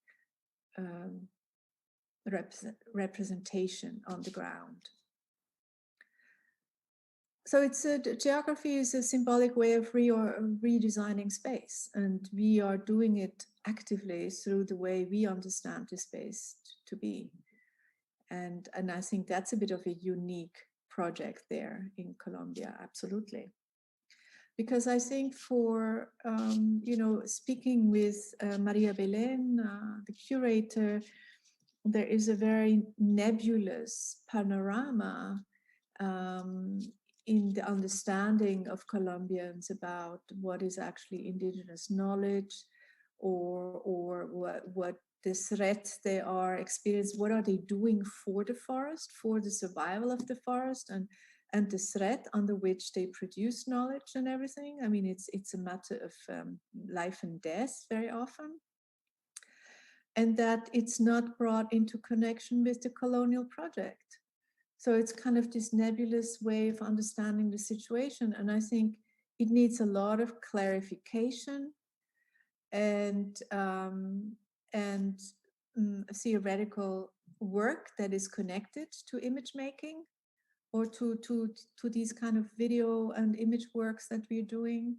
representation on the ground. So geography is a symbolic way of redesigning space, and we are doing it actively through the way we understand the space to be. And I think that's a bit of a unique project there in Colombia, absolutely. Because I think for, you know, speaking with Maria Belén, the curator, there is a very nebulous panorama in the understanding of Colombians about what is actually indigenous knowledge, or what the threats they are experiencing, what are they doing for the forest, for the survival of the forest, and the threat under which they produce knowledge and everything. I mean, it's a matter of life and death very often. And that it's not brought into connection with the colonial project. So it's kind of this nebulous way of understanding the situation. And I think it needs a lot of clarification and and theoretical work that is connected to image making or to these kind of video and image works that we're doing.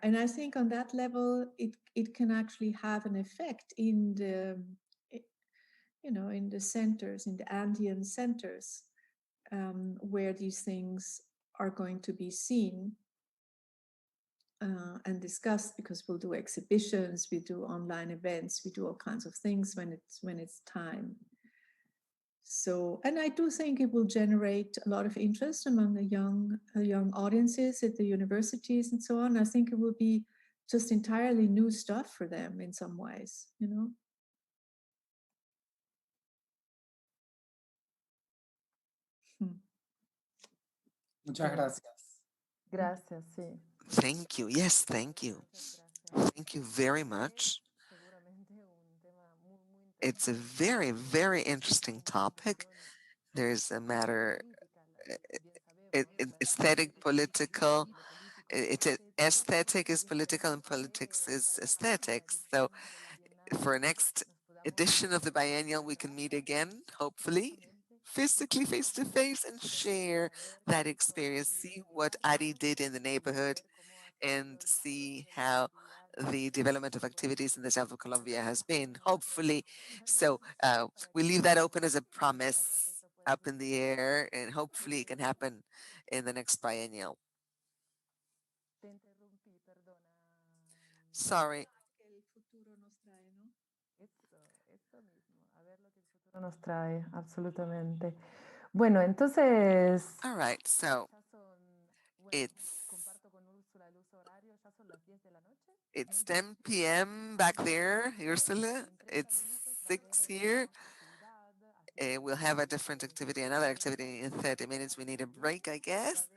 And I think on that level, it can actually have an effect in the, in the centers, in the Andean centers, where these things are going to be seen and discussed, because we'll do exhibitions, we do online events, we do all kinds of things when it's time. So, and I do think it will generate a lot of interest among the young audiences at the universities and so on. I think it will be just entirely new stuff for them in some ways, Muchas gracias. Gracias, sí. Thank you. Yes, thank you. Thank you very much. It's a very, very interesting topic. There's a matter, aesthetic, political. Aesthetic is political and politics is aesthetics. So for next edition of the biennial, we can meet again, hopefully, physically face to face and share that experience, see what Ari did in the neighborhood and see how the development of activities in the south of Colombia has been, hopefully. So we leave that open as a promise up in the air, and hopefully it can happen in the next biennial. Sorry. Nos trae, absolutamente. Bueno, entonces. All right, so it's 10 p.m. back there, Ursula. It's 6 here. We'll have a different activity, another activity in 30 minutes. We need a break, I guess.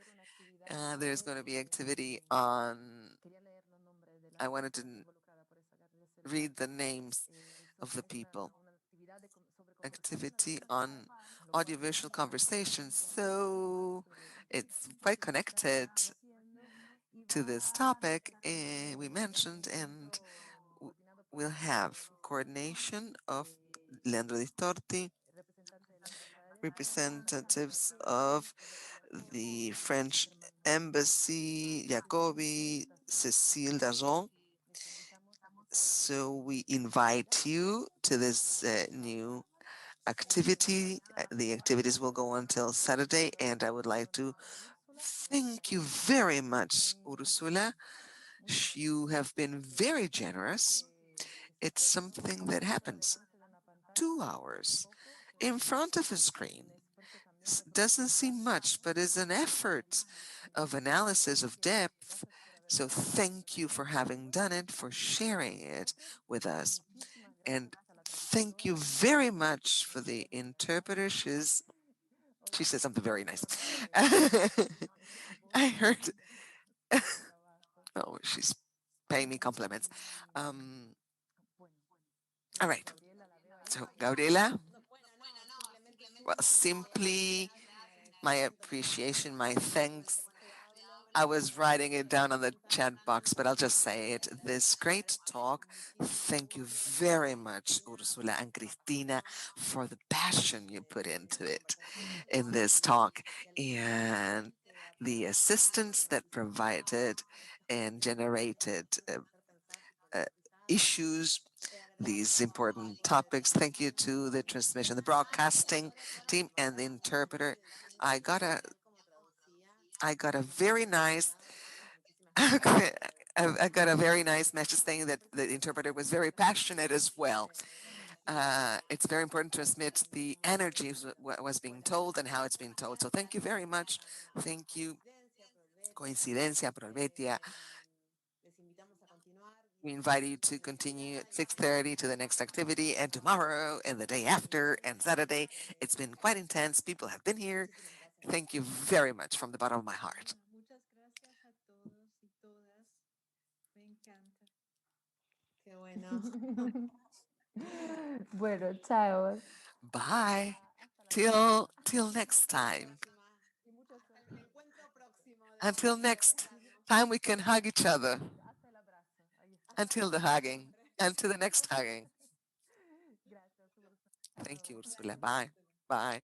There's going to be activity on, I wanted to read the names of the people. Activity on audiovisual conversations. So it's quite connected to this topic we mentioned, and we'll have coordination of Leandro Di Torti, representatives of the French Embassy, Jacobi, Cécile Dazon. So we invite you to this new activity. The activities will go until Saturday, and I would like to thank you very much, Ursula. You have been very generous. It's something that happens 2 hours in front of a screen. Doesn't seem much, but is an effort of analysis of depth. So thank you for having done it, for sharing it with us. And thank you very much for the interpreter. She said something very nice. I heard. Oh, she's paying me compliments. All right. So, Gabriela, well, simply my appreciation, my thanks. I was writing it down on the chat box, but I'll just say it. This great talk. Thank you very much, Ursula and Cristina, for the passion you put into it in this talk and the assistance that provided and generated issues, these important topics. Thank you to the transmission, the broadcasting team, and the interpreter. I got a very nice. I got a very nice message saying that the interpreter was very passionate as well. It's very important to transmit the energy of what was being told and how it's being told. So thank you very much. Thank you. Coincidencia, Provetia. We invite you to continue at 6:30 to the next activity, and tomorrow and the day after and Saturday. It's been quite intense. People have been here. Thank you very much from the bottom of my heart. Muchas gracias a todos y todas. Me encanta. Qué bueno. Bueno, chao. Bye. Till next time. Until next time we can hug each other. Until the hugging. Until the next hugging. Thank you, Ursula. Bye. Bye.